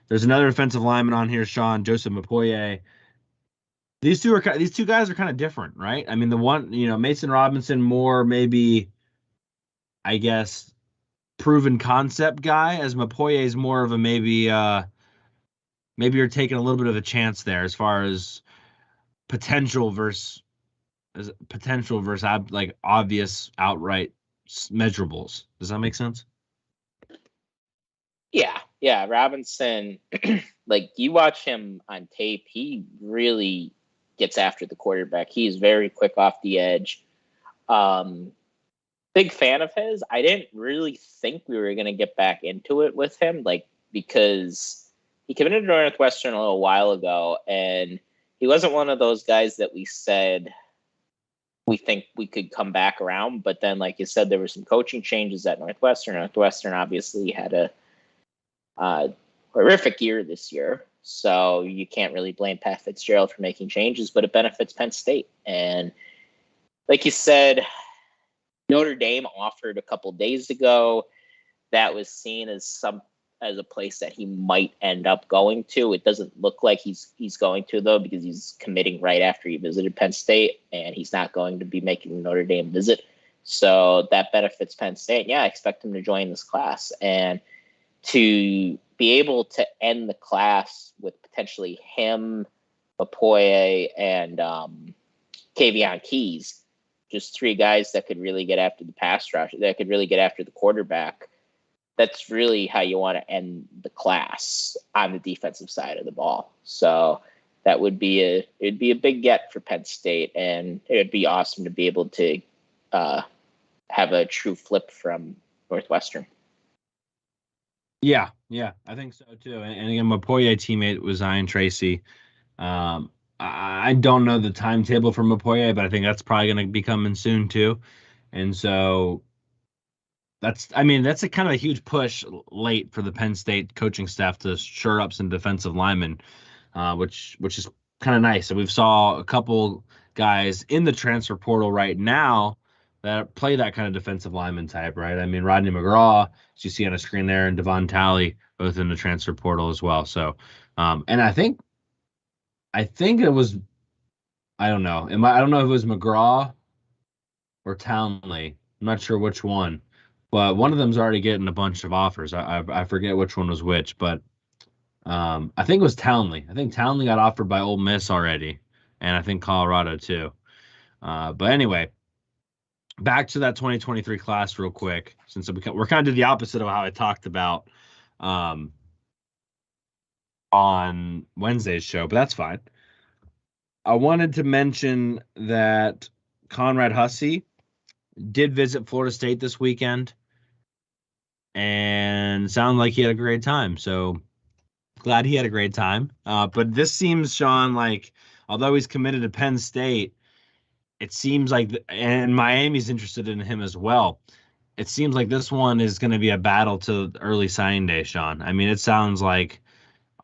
There's another defensive lineman on here, Sean, Joseph Mapoye. These two guys are kind of different, right? I mean, the one, Mason Robinson, more maybe, I guess, proven concept guy, as Mapoye is more of a maybe you're taking a little bit of a chance there as far as potential versus like obvious outright measurables. Does that make sense? Yeah. Robinson, like you watch him on tape, he really gets after the quarterback. He's very quick off the edge. Big fan of his. I didn't really think we were going to get back into it with him, like, because he committed to Northwestern a little while ago, and he wasn't one of those guys that we said we think we could come back around. But then, like you said, there were some coaching changes at Northwestern. Northwestern obviously had a horrific year this year, so you can't really blame Pat Fitzgerald for making changes, but it benefits Penn State. And like you said, Notre Dame offered a couple days ago. That was seen as a place that he might end up going to. It doesn't look like he's going to, though, because he's committing right after he visited Penn State, and he's not going to be making the Notre Dame visit. So that benefits Penn State. Yeah, I expect him to join this class. And to be able to end the class with potentially him, Mapoye, and Kavion Keys, just 3 guys that could really get after the pass rush, that could really get after the quarterback. That's really how you want to end the class on the defensive side of the ball. So that it'd be a big get for Penn State, and it would be awesome to be able to have a true flip from Northwestern. Yeah, I think so too. And again, my Mapoye teammate was Zion Tracy. I don't know the timetable for Mapoye, but I think that's probably going to be coming soon too. And so that's a kind of a huge push late for the Penn State coaching staff to shore up some defensive linemen, which is kind of nice. So we've saw a couple guys in the transfer portal right now that play that kind of defensive lineman type, right? I mean, Rodney McGraw, as you see on the screen there, and Devon Talley, both in the transfer portal as well. So, and I think it was, I don't know. I don't know if it was McGraw or Townley. I'm not sure which one, but one of them's already getting a bunch of offers. I forget which one was which, but I think it was Townley. I think Townley got offered by Ole Miss already, and I think Colorado too. But anyway, back to that 2023 class real quick, since we're kind of the opposite of how I talked about on Wednesday's show, but that's fine. I wanted to mention that Conrad Hussey did visit Florida State this weekend and sounded like he had a great time. So glad he had a great time. But this seems, Sean, like although he's committed to Penn State, it seems like, and Miami's interested in him as well. It seems like this one is going to be a battle to early signing day, Sean. I mean, it sounds like,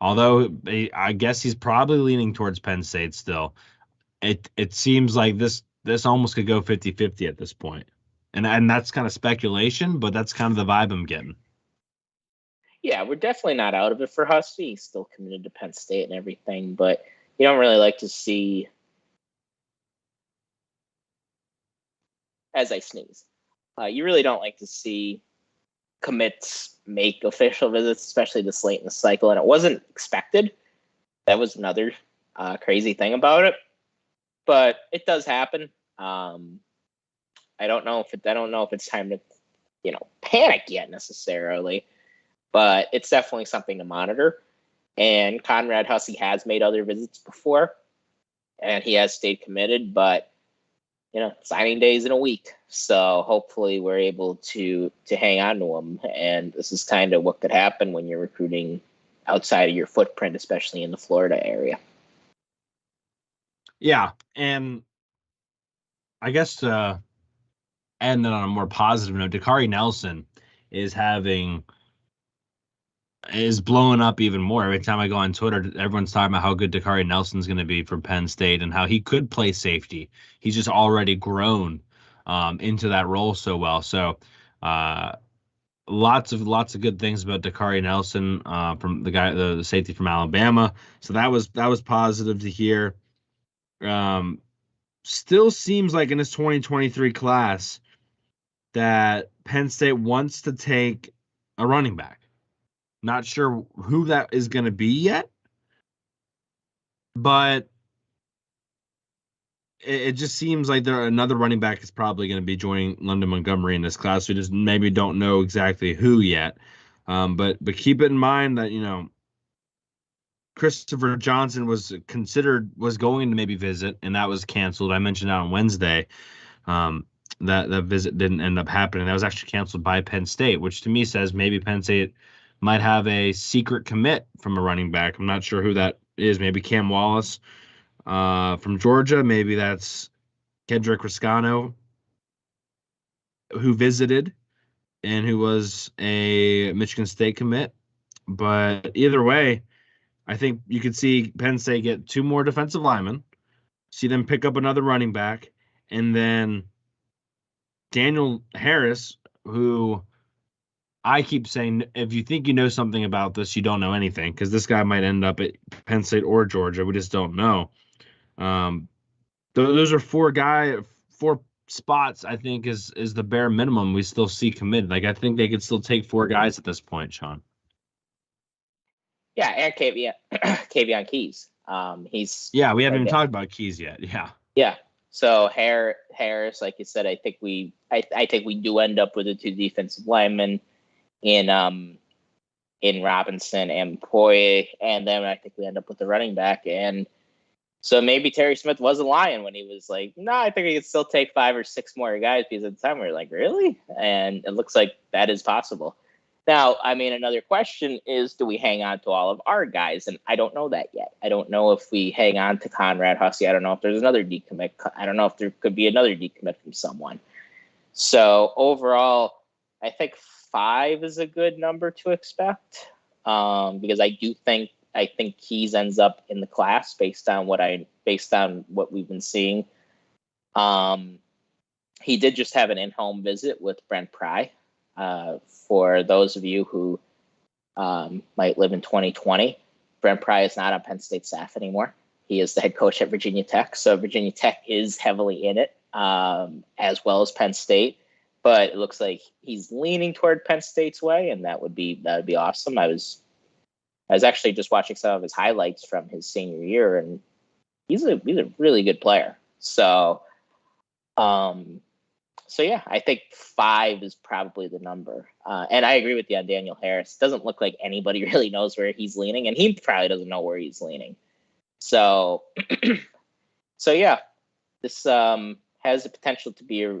although I guess he's probably leaning towards Penn State still, it seems like this almost could go 50-50 at this point. And that's kind of speculation, but that's kind of the vibe I'm getting. Yeah, we're definitely not out of it for Hussey. He's still committed to Penn State and everything, but you don't really like to see, as I sneeze, you really don't like to see commits make official visits, especially this late in the cycle, and it wasn't expected. That was another crazy thing about it, but it does happen. I don't know if it's time to, panic yet necessarily, but it's definitely something to monitor. And Conrad Hussey has made other visits before, and he has stayed committed, but signing day is in a week, so hopefully we're able to hang on to him. And this is kind of what could happen when you're recruiting outside of your footprint, especially in the Florida area. Yeah, and I guess to end on a more positive note, Dakari Nelson is having is blowing up even more. Every time I go on Twitter, everyone's talking about how good Dakari Nelson's going to be for Penn State and how he could play safety. He's just already grown into that role so well. So lots of good things about Dakari Nelson from the safety from Alabama. So that was positive to hear. Still seems like in this 2023 class that Penn State wants to take a running back. Not sure who that is going to be yet, but it just seems like another running back is probably going to be joining London Montgomery in this class. We just maybe don't know exactly who yet. But keep it in mind that, Christopher Johnson was going to maybe visit, and that was canceled. I mentioned that on Wednesday. That visit didn't end up happening. That was actually canceled by Penn State, which to me says maybe Penn State might have a secret commit from a running back. I'm not sure who that is. Maybe Cam Wallace from Georgia. Maybe that's Kedrick Riscano, who visited and who was a Michigan State commit. But either way, I think you could see Penn State get 2 more defensive linemen, see them pick up another running back, and then Daniel Harris, who I keep saying, if you think you know something about this, you don't know anything, because this guy might end up at Penn State or Georgia. We just don't know. Those are 4 spots, I think, is the bare minimum we still see committed. Like, I think they could still take 4 guys at this point, Sean. Yeah, and Kavion Keys. We haven't even talked about Keys yet. Yeah. Yeah. So Harris, like you said, I think we do end up with the 2 defensive linemen in Robinson and Poye, and then I think we end up with the running back. And so maybe Terry Smith wasn't lying when he was like, no, I think he could still take 5 or 6 more guys, because at the time we were like, really? And it looks like that is possible. Now, I mean, another question is, do we hang on to all of our guys? And I don't know that yet. I don't know if we hang on to Conrad Hussey. I don't know if there's another decommit. I don't know if there could be another decommit from someone. So overall, I think 5 is a good number to expect, because I think Keys ends up in the class based on what we've been seeing. He did just have an in-home visit with Brent Pry. For those of you who might live in 2020, Brent Pry is not on Penn State staff anymore. He is the head coach at Virginia Tech. So Virginia Tech is heavily in it, as well as Penn State. But it looks like he's leaning toward Penn State's way, and that would be awesome. I was actually just watching some of his highlights from his senior year, and he's a really good player. So yeah, I think 5 is probably the number. And I agree with you on Daniel Harris. Doesn't look like anybody really knows where he's leaning, and he probably doesn't know where he's leaning. So, yeah, this has the potential to be a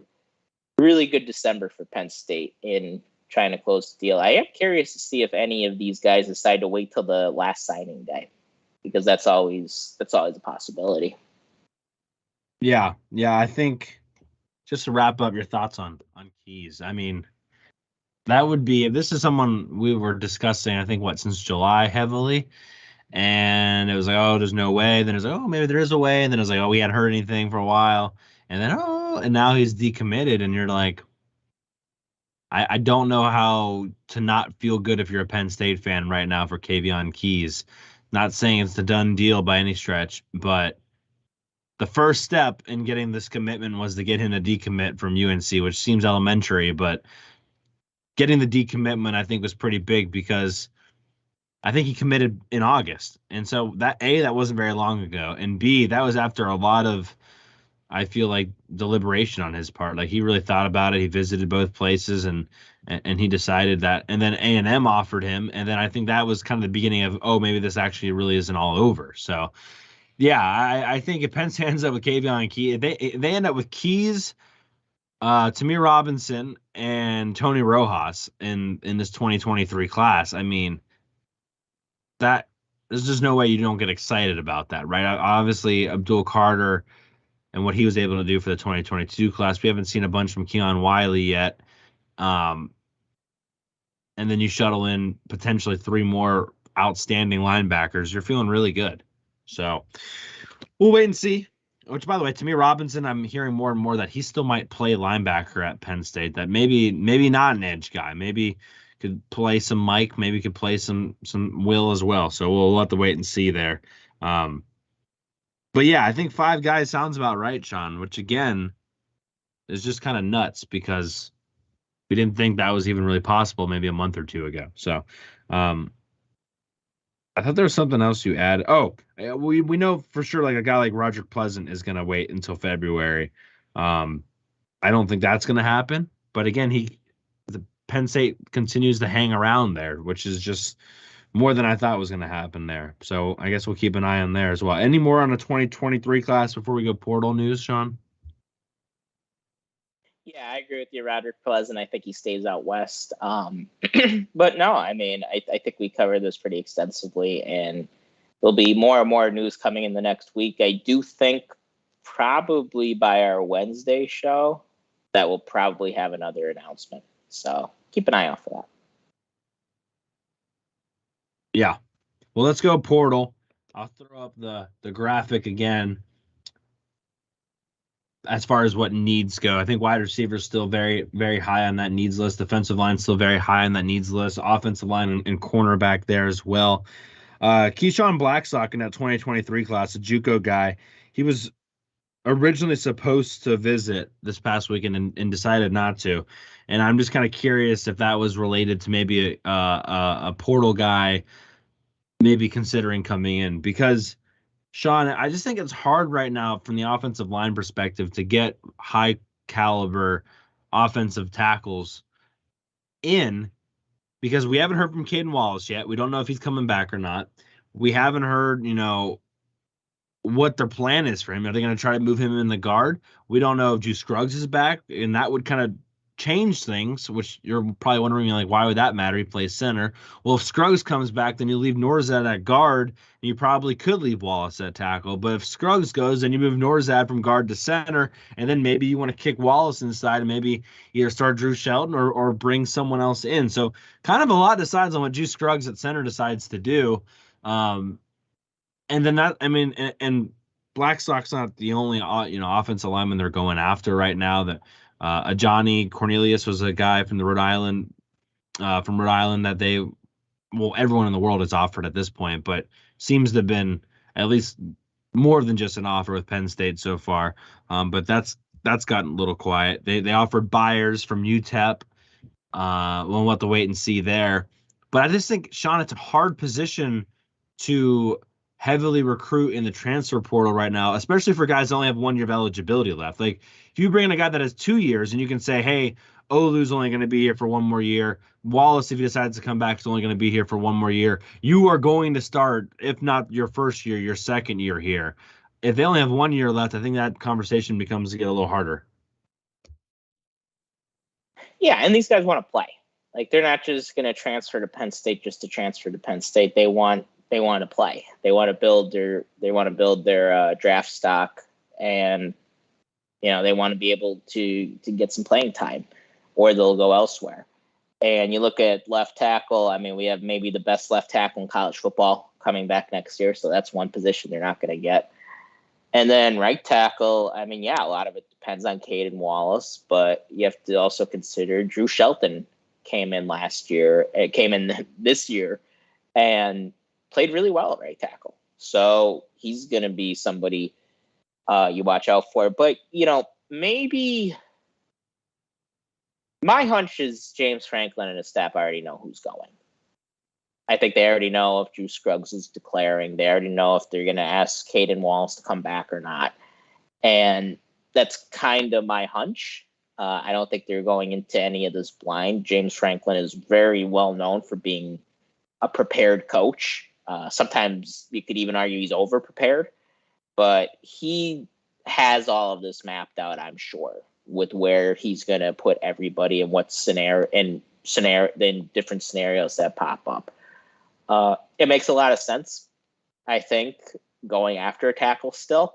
really good December for Penn State in trying to close the deal. I am curious to see if any of these guys decide to wait till the last signing day, because that's always a possibility. Yeah, I think. Just to wrap up your thoughts on Keys, I mean, that would be, if this is someone we were discussing, I think, since July heavily, and it was like, oh, there's no way. Then it was like, oh, maybe there is a way. And then it was like, oh, we hadn't heard anything for a while. And then, and now he's decommitted. And you're like, I don't know how to not feel good if you're a Penn State fan right now for Kavion Keys. Not saying it's the done deal by any stretch, but the first step in getting this commitment was to get him to decommit from UNC, which seems elementary, but getting the decommitment, I think, was pretty big, because I think he committed in August. And so that wasn't very long ago. And B, that was after a lot of, I feel like, deliberation on his part. Like, he really thought about it. He visited both places and he decided that. And then A&M offered him. And then I think that was kind of the beginning of, oh, maybe this actually really isn't all over. So, yeah, I think if Penn State ends up with Kavion Keys, they end up with Keys, Tamir Robinson, and Tony Rojas in this 2023 class. I mean, there's just no way you don't get excited about that, right? Obviously, Abdul Carter and what he was able to do for the 2022 class. We haven't seen a bunch from Keon Wiley yet. And and then you shuttle in potentially 3 more outstanding linebackers, you're feeling really good. So we'll wait and see. Which, by the way, to me, Robinson, I'm hearing more and more that he still might play linebacker at Penn State. That maybe not an edge guy. Maybe could play some Mike. Maybe could play some Will as well. So we'll have to wait and see there. But yeah, I think 5 guys sounds about right, Sean. Which again is just kind of nuts because we didn't think that was even really possible maybe a month or 2 ago. So I thought there was something else you add. Oh, we know for sure like a guy like Roger Pleasant is going to wait until February. I don't think that's going to happen. But again, the Penn State continues to hang around there, which is just more than I thought was going to happen there. So I guess we'll keep an eye on there as well. Any more on the 2023 class before we go portal news, Sean? Yeah, I agree with you, Roderick Pleasant. I think he stays out west. But no, I mean, I think we covered this pretty extensively, and there'll be more and more news coming in the next week. I do think probably by our Wednesday show that we'll probably have another announcement. So keep an eye out for that. Yeah. Well, let's go portal. I'll throw up the graphic again. As far as what needs go, I think wide receiver is still very, very high on that needs list. Defensive line still very high on that needs list. Offensive line and cornerback there as well. Keyshawn Blackstock in that 2023 class, a JUCO guy, he was originally supposed to visit this past weekend and decided not to. And I'm just kind of curious if that was related to maybe a portal guy maybe considering coming in, because Sean, I just think it's hard right now from the offensive line perspective to get high caliber offensive tackles in, because we haven't heard from Caden Wallace yet. We don't know if he's coming back or not. We haven't heard, what their plan is for him. Are they going to try to move him in the guard? We don't know if Juice Scruggs is back, and that would kind of change things, which you're probably wondering, like, why would that matter? He plays center. Well, if Scruggs comes back, then you leave Norzad at guard, and you probably could leave Wallace at tackle. But if Scruggs goes, then you move Norzad from guard to center, and then maybe you want to kick Wallace inside and maybe either start Drew Shelton or bring someone else in. So kind of a lot decides on what Juice Scruggs at center decides to do. And then and Blackstock's not the only offensive lineman they're going after right now. That Johnny Cornelius was a guy from Rhode Island that everyone in the world is offered at this point, but seems to have been at least more than just an offer with Penn State so far. But that's gotten a little quiet. They offered Byers from UTEP. We'll have to wait and see there. But I just think, Sean, it's a hard position to heavily recruit in the transfer portal right now, especially for guys that only have 1 year of eligibility left. Like, if you bring in a guy that has 2 years and you can say, hey, Olu's only going to be here for 1 more year. Wallace, if he decides to come back, is only going to be here for 1 more year. You are going to start, if not your first year, your second year here. If they only have 1 year left, I think that conversation becomes to get a little harder. Yeah, and these guys want to play. Like, they're not just going to transfer to Penn State just to transfer to Penn State. They want to play. They want to build their draft stock, and they want to be able to get some playing time, or they'll go elsewhere. And you look at left tackle. I mean, we have maybe the best left tackle in college football coming back next year, so that's one position they're not going to get. And then right tackle, I mean, yeah, a lot of it depends on Caden Wallace, but you have to also consider Drew Shelton came in this year and played really well at right tackle. So he's going to be somebody you watch out for. But, maybe my hunch is James Franklin and his staff already know who's going. I think they already know if Drew Scruggs is declaring. They already know if they're going to ask Caden Wallace to come back or not. And that's kind of my hunch. I don't think they're going into any of this blind. James Franklin is very well known for being a prepared coach. Sometimes you could even argue he's over-prepared. But he has all of this mapped out, I'm sure, with where he's going to put everybody and what then different scenarios that pop up. It makes a lot of sense, I think, going after a tackle still,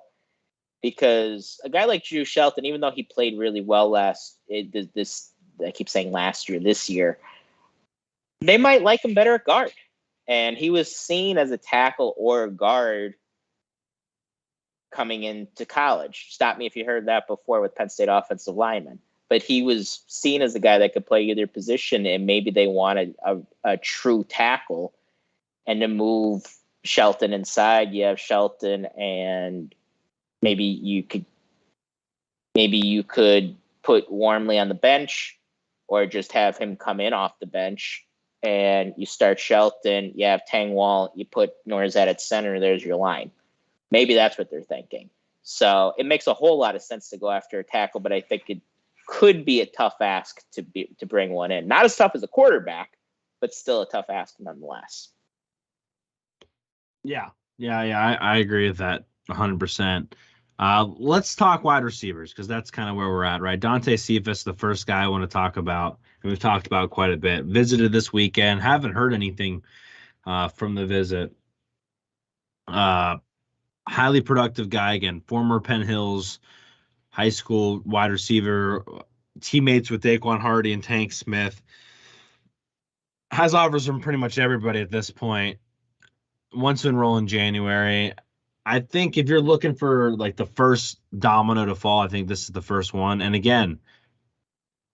because a guy like Drew Shelton, even though he played really well this year, they might like him better at guard. And he was seen as a tackle or a guard coming into college. Stop me if you heard that before with Penn State offensive linemen. But he was seen as a guy that could play either position, and maybe they wanted a true tackle. And to move Shelton inside, you have Shelton, and maybe you could put Wormley on the bench, or just have him come in off the bench, and you start Shelton, you have Tangwall, you put Norzad at center, there's your line. Maybe that's what they're thinking. So it makes a whole lot of sense to go after a tackle, but I think it could be a tough ask to bring one in. Not as tough as a quarterback, but still a tough ask nonetheless. Yeah. I agree with that 100%. Let's talk wide receivers, because that's kind of where we're at, right? Dante Cephas, the first guy I want to talk about, and we've talked about quite a bit. Visited this weekend. Haven't heard anything from the visit. Highly productive guy, again, former Penn Hills high school wide receiver, teammates with Daquan Hardy and Tank Smith. Has offers from pretty much everybody at this point. Wants to enroll in January. I think if you're looking for like the first domino to fall, I think this is the first one. And again,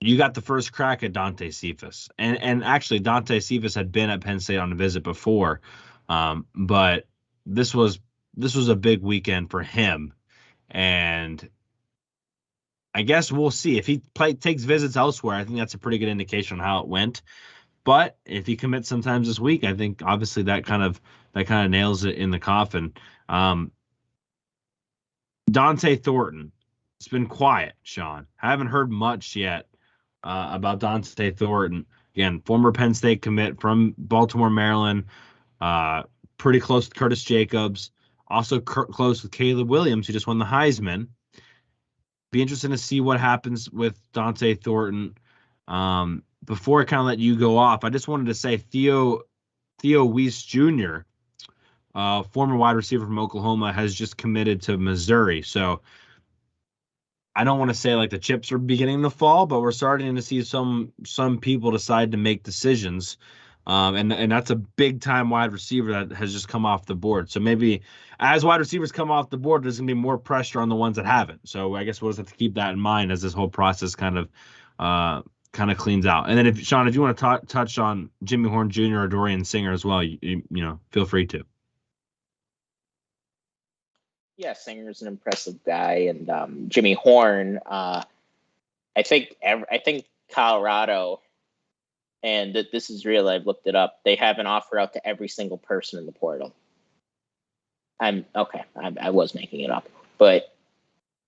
you got the first crack at Dante Cephas. And actually Dante Cephas had been at Penn State on a visit before. But this was a big weekend for him. And I guess we'll see. If he takes visits elsewhere, I think that's a pretty good indication on how it went. But if he commits sometimes this week, I think obviously that kind of nails it in the coffin. Dante Thornton, it's been quiet, Sean. I haven't heard much yet about Dante Thornton. Again, former Penn State commit from Baltimore, Maryland. Pretty close to Curtis Jacobs. Also close with Caleb Williams, who just won the Heisman. Be interesting to see what happens with Dante Thornton. Before I kind of let you go off, I just wanted to say Theo Weiss Jr., former wide receiver from Oklahoma, has just committed to Missouri. So I don't want to say like the chips are beginning to fall, but we're starting to see some people decide to make decisions. And that's a big time wide receiver that has just come off the board. So maybe as wide receivers come off the board, there's gonna be more pressure on the ones that haven't. So I guess we'll just have to keep that in mind as this whole process kind of cleans out. And then if Sean, if you want to touch on Jimmy Horn Jr. or Dorian Singer as well, you know, feel free to. Yeah, Singer's an impressive guy, and Jimmy Horn. I think Colorado, and this is real. I've looked it up. They have an offer out to every single person in the portal. I was making it up, but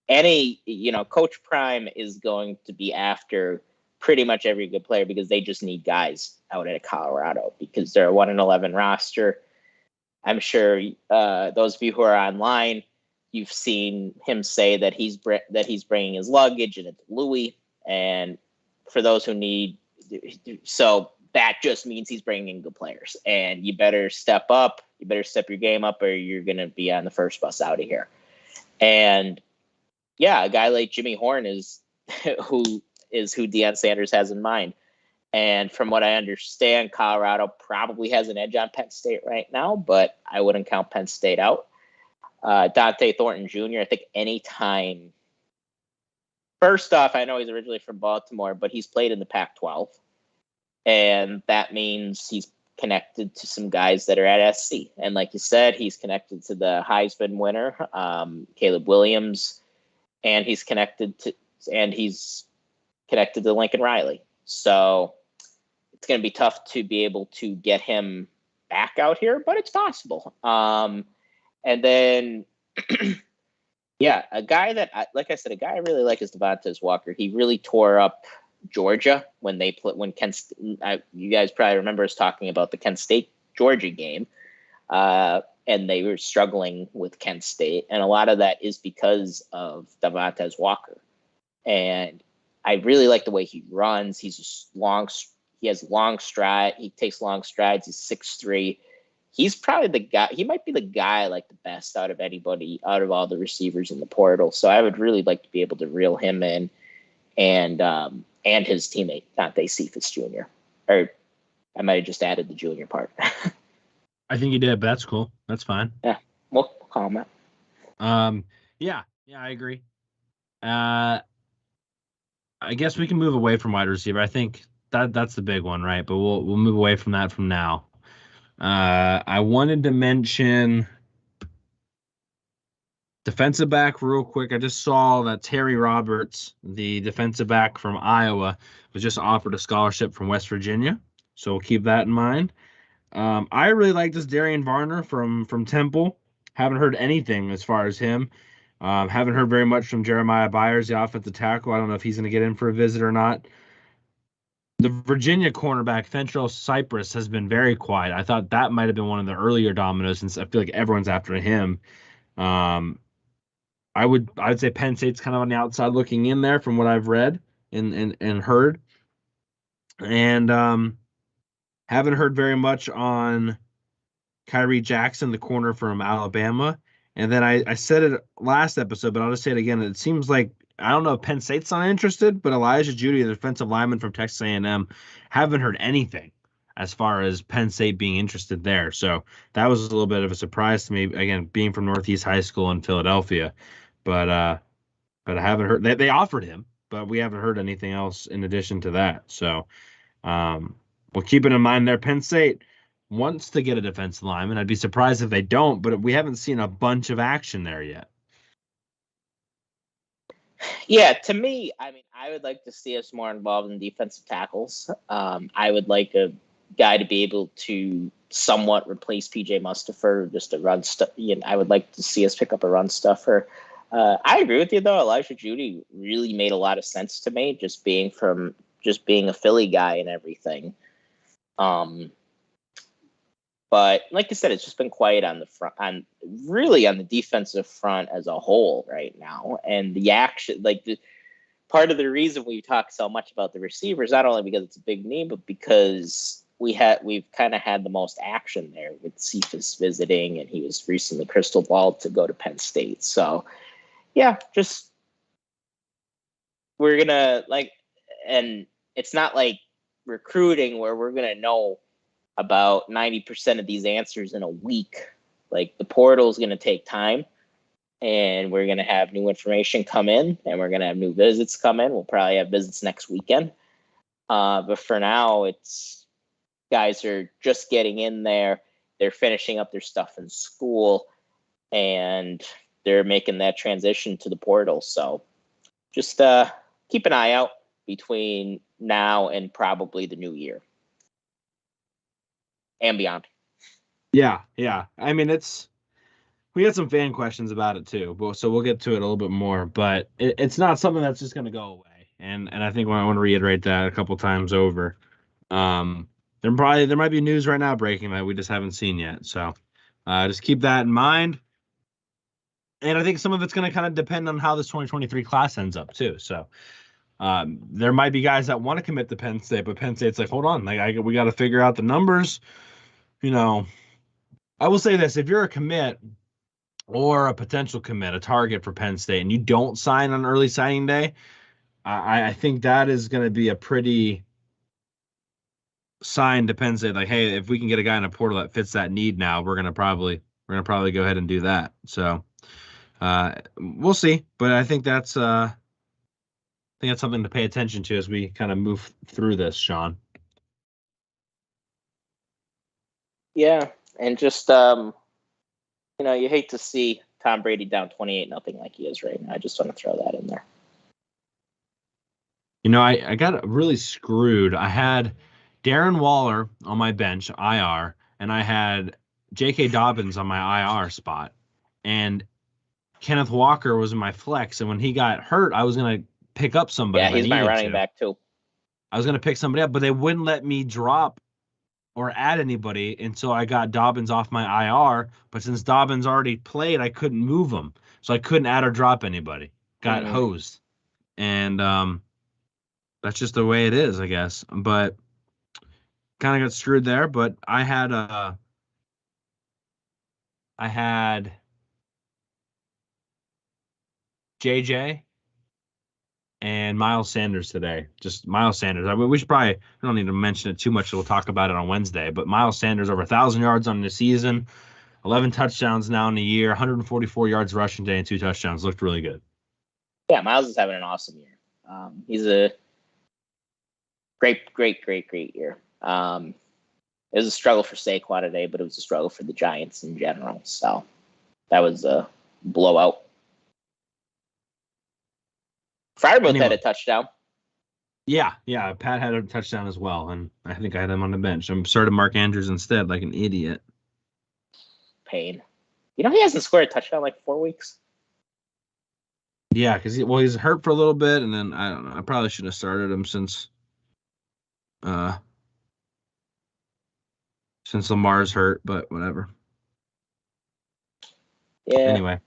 Coach Prime is going to be after pretty much every good player because they just need guys out at Colorado because they're a 1-11 roster. I'm sure those of you who are online, you've seen him say that he's bringing his luggage and it's Louis. And for those who need, so that just means he's bringing in good players. And you better step up. You better step your game up, or you're going to be on the first bus out of here. And yeah, a guy like Jimmy Horn is who Deion Sanders has in mind. And from what I understand, Colorado probably has an edge on Penn State right now, but I wouldn't count Penn State out. Dante Thornton Jr., I think anytime. First off, I know he's originally from Baltimore, but he's played in the Pac-12. And that means he's connected to some guys that are at SC. And like you said, he's connected to the Heisman winner, Caleb Williams, and he's connected to Lincoln Riley. So it's going to be tough to be able to get him back out here, but it's possible. And then, yeah, a guy that, like I said, a guy I really like is Devontae Walker. He really tore up Georgia when Kent. You guys probably remember us talking about the Kent State Georgia game, and they were struggling with Kent State, and a lot of that is because of Devontae Walker. And I really like the way he runs. He has long stride. He takes long strides. He's 6'3". He's probably the guy. He might be the guy like the best out of anybody, out of all the receivers in the portal. So I would really like to be able to reel him in, and his teammate Dante Cephas Jr. or I might have just added the junior part. I think you did, but that's cool. That's fine. Yeah, we'll call him out. Yeah, I agree. I guess we can move away from wide receiver. I think that's the big one, right? But we'll move away from that from now. I wanted to mention defensive back real quick. I just saw that Terry Roberts, the defensive back from Iowa, was just offered a scholarship from West Virginia. So we'll keep that in mind. I really like this Darian Varner from Temple. Haven't heard anything as far as him. Haven't heard very much from Jeremiah Byers, the offensive tackle. I don't know if he's going to get in for a visit or not. The Virginia cornerback, Fentrell Cypress, has been very quiet. I thought that might have been one of the earlier dominoes, since I feel like everyone's after him. I'd say Penn State's kind of on the outside looking in there from what I've read and heard. And haven't heard very much on Kyrie Jackson, the corner from Alabama. And then I said it last episode, but I'll just say it again. It seems like, I don't know if Penn State's not interested, but Elijah Judy, the defensive lineman from Texas A&M, haven't heard anything as far as Penn State being interested there. So that was a little bit of a surprise to me, again, being from Northeast High School in Philadelphia. But I haven't heard. They offered him, but we haven't heard anything else in addition to that. So we'll keep it in mind there. Penn State wants to get a defensive lineman. I'd be surprised if they don't, but we haven't seen a bunch of action there yet. Yeah, to me, I mean, I would like to see us more involved in defensive tackles. I would like a guy to be able to somewhat replace PJ Mustipher, just a run stuff. I would like to see us pick up a run stuffer. I agree with you though. Elijah Judy really made a lot of sense to me, just being a Philly guy and everything. But like I said, it's just been quiet on the front, on the defensive front as a whole right now. And the action, part of the reason we talk so much about the receivers, not only because it's a big name, but because we've kind of had the most action there with Cephas visiting, and he was recently crystal balled to go to Penn State. So yeah, just we're gonna and it's not like recruiting where we're gonna know about 90% of these answers in a week. Like, the portal is going to take time, and we're going to have new information come in, and we're going to have new visits come in. We'll probably have visits next weekend. But for now, it's guys are just getting in there. They're finishing up their stuff in school, and they're making that transition to the portal. So just keep an eye out between now and probably the new year and beyond. Yeah. I mean, we had some fan questions about it too, so we'll get to it a little bit more. But it's not something that's just going to go away, and I think I want to reiterate that a couple times over. There might be news right now breaking that we just haven't seen yet. So just keep that in mind. And I think some of it's going to kind of depend on how this 2023 class ends up too. So there might be guys that want to commit to Penn State, but Penn State's like, hold on, we got to figure out the numbers. I will say this: if you're a commit or a potential commit, a target for Penn State, and you don't sign on early signing day, I think that is going to be a pretty sign to Penn State, like, hey, if we can get a guy in a portal that fits that need now, we're gonna probably go ahead and do that. So we'll see, but I think that's something to pay attention to as we kind of move through this, Sean. Yeah, and just you hate to see Tom Brady down 28-0 like he is right now. I just want to throw that in there. I got really screwed. I had Darren Waller on my bench, IR, and I had J.K. Dobbins on my IR spot. And Kenneth Walker was in my flex, and when he got hurt, I was going to pick up somebody. Yeah, he's my running back too. I was going to pick somebody up, but they wouldn't let me drop or add anybody until I got Dobbins off my IR. But since Dobbins already played, I couldn't move him. So I couldn't add or drop anybody. Got hosed. And that's just the way it is, I guess. But kind of got screwed there. But I had JJ and Miles Sanders today. Just Miles Sanders. I mean, we don't need to mention it too much. We'll talk about it on Wednesday. But Miles Sanders over 1,000 yards on the season, 11 touchdowns now in the year, 144 yards rushing day and 2 touchdowns. Looked really good. Yeah, Miles is having an awesome year. He's a great year. It was a struggle for Saquon today, but it was a struggle for the Giants in general. So that was a blowout. Fireboth had a touchdown. Yeah, Pat had a touchdown as well, and I think I had him on the bench. I'm starting Mark Andrews instead, like an idiot. Pain. You know, he hasn't scored a touchdown in like 4 weeks. Yeah, because he's hurt for a little bit, and then I don't know. I probably should have started him since Lamar's hurt, but whatever. Yeah. Anyway,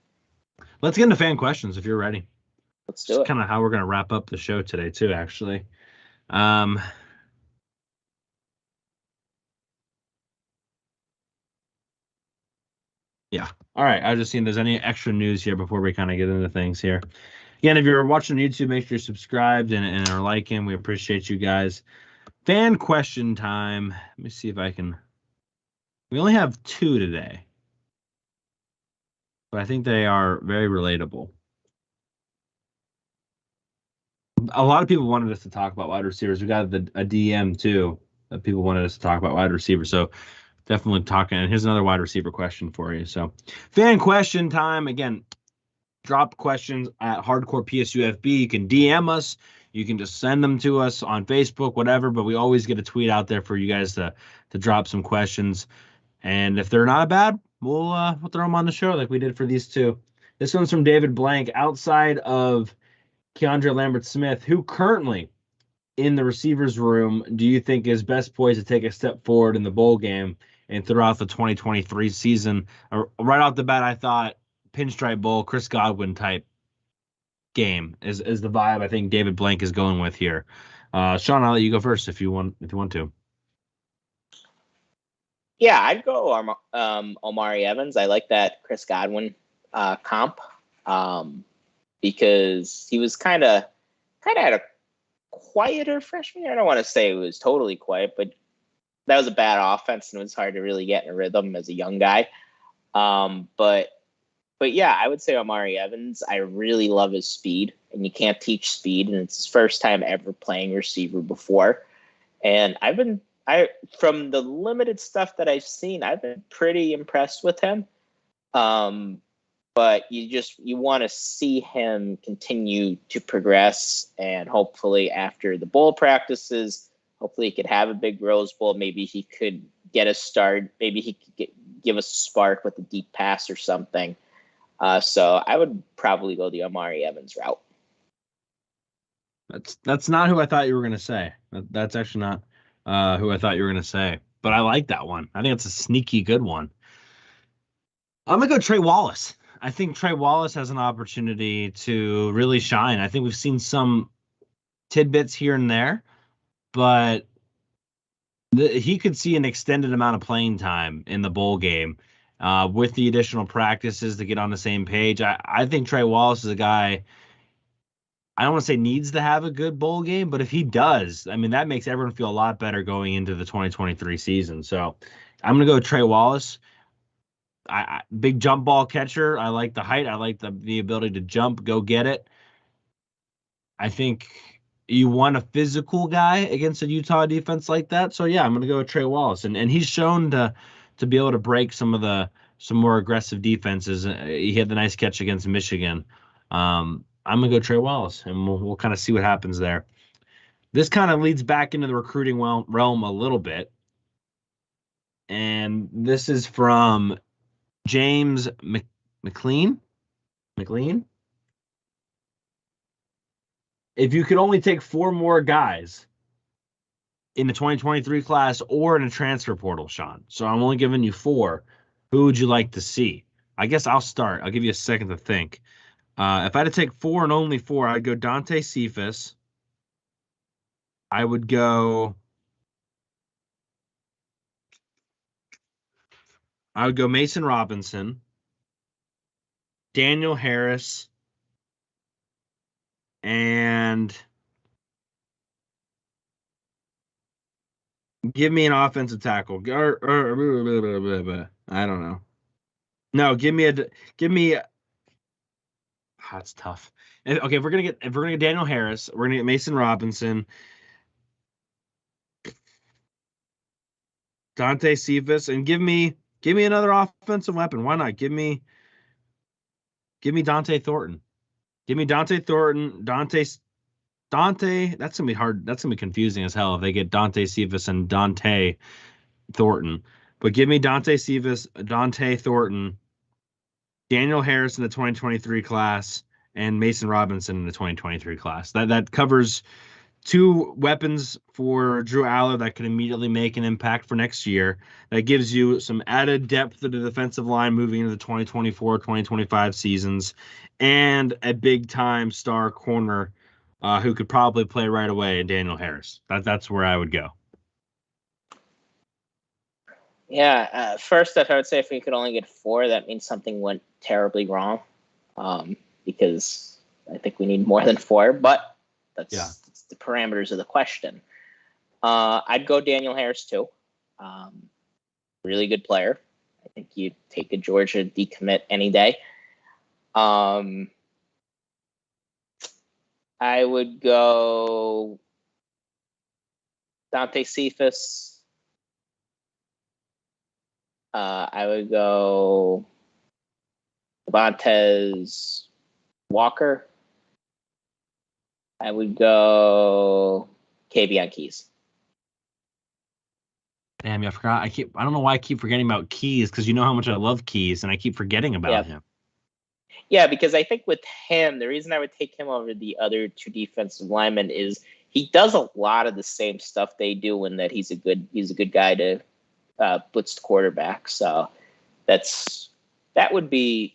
let's get into fan questions if you're ready. Let's do it. Kind of how we're gonna wrap up the show today too, actually. Yeah. All right. I was just seeing if there's any extra news here before we kind of get into things here. Again, if you're watching YouTube, make sure you're subscribed and are liking. We appreciate you guys. Fan question time. Let me see if I can. We only have 2 today, but I think they are very relatable. A lot of people wanted us to talk about wide receivers. We got a DM too that people wanted us to talk about wide receivers. So definitely talking. And here's another wide receiver question for you. So fan question time. Again, drop questions at Hardcore PSUFB. You can DM us. You can just send them to us on Facebook, whatever. But we always get a tweet out there for you guys to drop some questions. And if they're not bad, we'll throw them on the show like we did for these 2. This one's from David Blank. Outside of Keandre Lambert-Smith, who currently in the receivers room do you think is best poised to take a step forward in the bowl game and throughout the 2023 season? Right off the bat, I thought Pinstripe Bowl, Chris Godwin type game is the vibe I think David Blank is going with here. Sean, I'll let you go first if you want to. Yeah, I'd go Omari Evans. I like that Chris Godwin comp because he was kind of had a quieter freshman year. I don't want to say it was totally quiet, but that was a bad offense and it was hard to really get in a rhythm as a young guy. But yeah, I would say Omari Evans. I really love his speed, and you can't teach speed, and it's his first time ever playing receiver before. And from the limited stuff that I've seen, I've been pretty impressed with him. But you want to see him continue to progress, and hopefully after the bowl practices, hopefully he could have a big Rose Bowl. Maybe he could get a start. Maybe he could give us a spark with a deep pass or something. So I would probably go the Omari Evans route. That's not who I thought you were going to say. That's actually not who I thought you were going to say. But I like that one. I think it's a sneaky good one. I'm going to go Trey Wallace. I think Trey Wallace has an opportunity to really shine. I think we've seen some tidbits here and there, but he could see an extended amount of playing time in the bowl game with the additional practices to get on the same page. I think Trey Wallace is a guy, I don't want to say needs to have a good bowl game, but if he does, I mean, that makes everyone feel a lot better going into the 2023 season. So I'm going to go Trey Wallace. Big jump ball catcher. I like the height. I like the ability to jump, go get it. I think you want a physical guy against a Utah defense like that. So yeah, I'm going to go with Trey Wallace. And he's shown to be able to break some more aggressive defenses. He had the nice catch against Michigan. I'm going to go Trey Wallace, and we'll kind of see what happens there. This kind of leads back into the recruiting realm a little bit. And this is from James McLean. If you could only take 4 more guys in the 2023 class or in a transfer portal, Sean, so I'm only giving you 4, who would you like to see? I guess I'll start. I'll give you a second to think. If I had to take 4 and only 4, I'd go Dante Cephas. I would go Mason Robinson,, Daniel Harris, And give me an offensive tackle. I don't know. No, give me. That's tough. Okay, if we're gonna get Daniel Harris, we're gonna get Mason Robinson, Dante Cephas, and give me another offensive weapon. Why not? Give me Dante Thornton. Give me Dante Thornton. Dante. That's gonna be hard. That's gonna be confusing as hell if they get Dante Cephas and Dante Thornton. But give me Dante Cephas, Dante Thornton, Daniel Harris in the 2023 class, and Mason Robinson in the 2023 class. That covers 2 weapons for Drew Aller that can immediately make an impact for next year. That gives you some added depth to the defensive line moving into the 2024-2025 seasons, and a big-time star corner who could probably play right away in Daniel Harris. That's where I would go. Yeah, first off, I would say if we could only get 4, that means something went terribly wrong, because I think we need more than 4, but that's the parameters of the question. I'd go Daniel Harris too. Really good player. I think you'd take a Georgia decommit any day. I would go Dante Cephas. I would go Devontae Walker. I would go Kavion Keys. Damn, I forgot. I don't know why I keep forgetting about Keys, because you know how much I love Keys, and I keep forgetting about him. Yeah, because I think with him, the reason I would take him over the other 2 defensive linemen is he does a lot of the same stuff they do, and that he's a good guy to blitz the quarterback. So those would be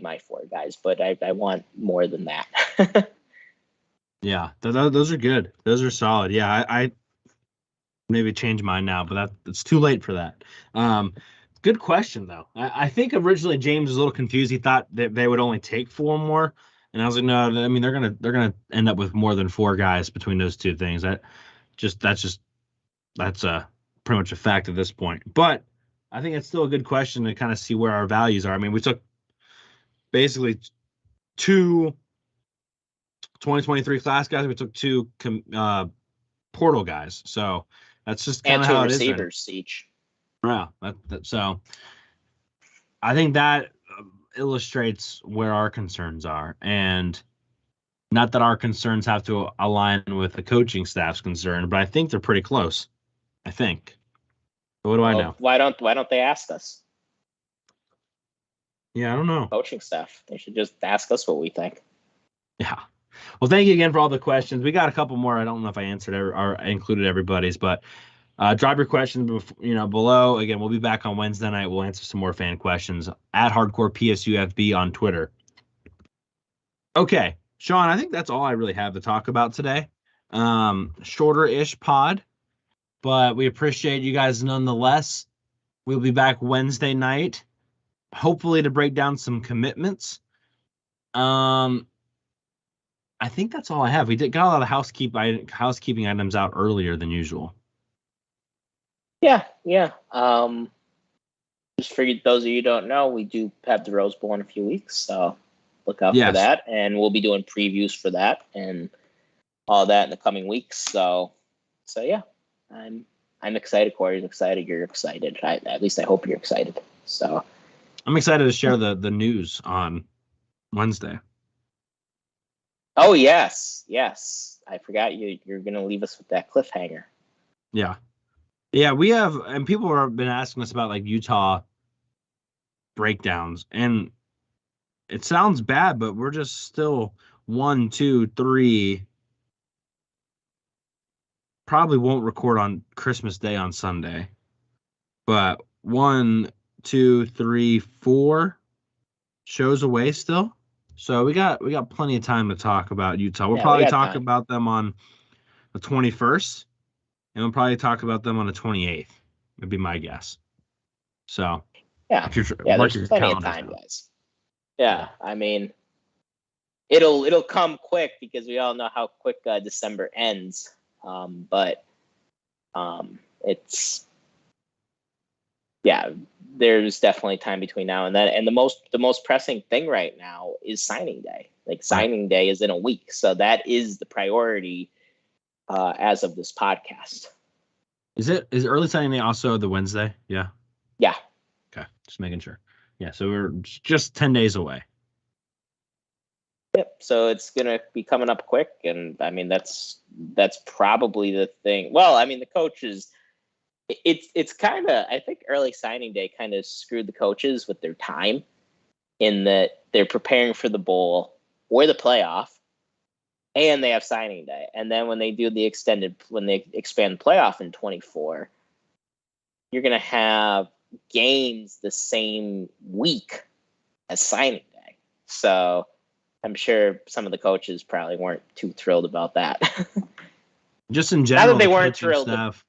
my 4 guys, but I want more than that. Yeah, those are good. Those are solid. Yeah, I maybe change mine now, but it's too late for that. Good question though. I think originally James was a little confused. He thought that they would only take 4 more, and I was like, no. I mean, they're gonna end up with more than 4 guys between those 2 things. That's pretty much a fact at this point. But I think it's still a good question to kind of see where our values are. I mean, we took basically 2 2023 class guys. We took 2 portal guys. So that's just kind of how it is. And 2 receivers each. Yeah. So I think that illustrates where our concerns are. And not that our concerns have to align with the coaching staff's concern, but I think they're pretty close. I think. But what do I know? Why don't they ask us? Yeah, I don't know. Coaching staff. They should just ask us what we think. Yeah. Well, thank you again for all the questions. We got a couple more. I don't know if I answered or included everybody's, but drop your questions below. Again, we'll be back on Wednesday night. We'll answer some more fan questions at Hardcore PSU FB on Twitter. Okay, Sean, I think that's all I really have to talk about today. Shorter-ish pod, but we appreciate you guys nonetheless. We'll be back Wednesday night, hopefully to break down some commitments. I think that's all I have. We got a lot of housekeeping items out earlier than usual. Yeah. Just for those of you who don't know, we do have the Rose Bowl in a few weeks, so look out for that. And we'll be doing previews for that and all that in the coming weeks. So yeah, I'm excited. Corey's excited. You're excited. At least I hope you're excited. So I'm excited to share the news on Wednesday. Oh, yes. I forgot you're going to leave us with that cliffhanger. Yeah, we have, and people have been asking us about like Utah breakdowns, and it sounds bad, but we're just still 1, 2, 3. Probably won't record on Christmas Day on Sunday, but 1, 2, 3, 4 shows away still. So we got plenty of time to talk about Utah. We'll probably talk about them on the 21st, and we'll probably talk about them on the 28th. Would be my guess. So there's plenty of time, guys. Yeah, I mean, it'll come quick because we all know how quick December ends. But it's there's definitely time between now and then. And the most pressing thing right now is signing day. Like signing day is in a week, so that is the priority as of this podcast. Is early signing day also the Wednesday? Yeah. Yeah. Okay, just making sure. Yeah, so we're just 10 days away. Yep. So it's gonna be coming up quick, and I mean that's probably the thing. Well, I mean the coaches, it's kind of, I think early signing day kind of screwed the coaches with their time, in that they're preparing for the bowl or the playoff, and they have signing day, and then when they do when they expand the playoff in 24, you're gonna have games the same week as signing day. So I'm sure some of the coaches probably weren't too thrilled about that. Just in general, not that they weren't thrilled. Staff,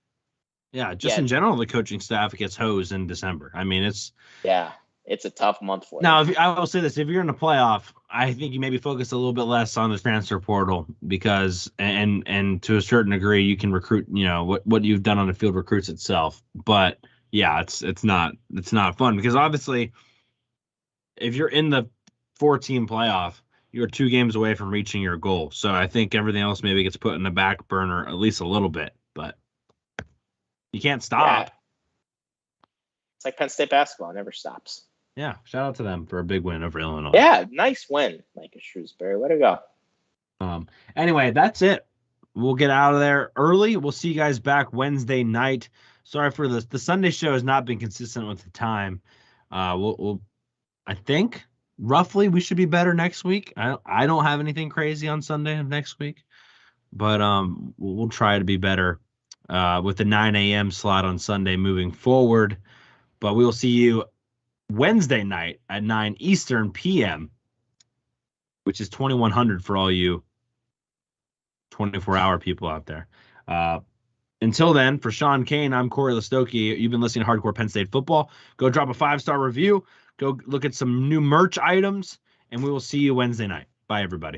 in general, the coaching staff gets hosed in December. I mean, it's a tough month for now. them. I will say this: if you're in a playoff, I think you maybe focus a little bit less on the transfer portal, because and to a certain degree, you can recruit. You know what you've done on the field recruits itself, but yeah, it's not fun, because obviously, if you're in the 4-team playoff, you're 2 games away from reaching your goal. So I think everything else maybe gets put in the back burner at least a little bit, but you can't stop. Yeah. It's like Penn State basketball, it never stops. Yeah, shout out to them for a big win over Illinois. Yeah, nice win, Micah Shrewsbury. Way to go. Anyway, that's it. We'll get out of there early. We'll see you guys back Wednesday night. Sorry for this. The Sunday show has not been consistent with the time. We'll I think roughly we should be better next week. I don't have anything crazy on Sunday of next week, but we'll try to be better with the 9 a.m. slot on Sunday moving forward. But we will see you Wednesday night at 9 Eastern p.m., which is 2100 for all you 24-hour people out there. Until then, for Sean Kane, I'm Corey Listoki. You've been listening to Hardcore Penn State Football. Go drop a 5-star review. Go look at some new merch items, and we will see you Wednesday night. Bye, everybody.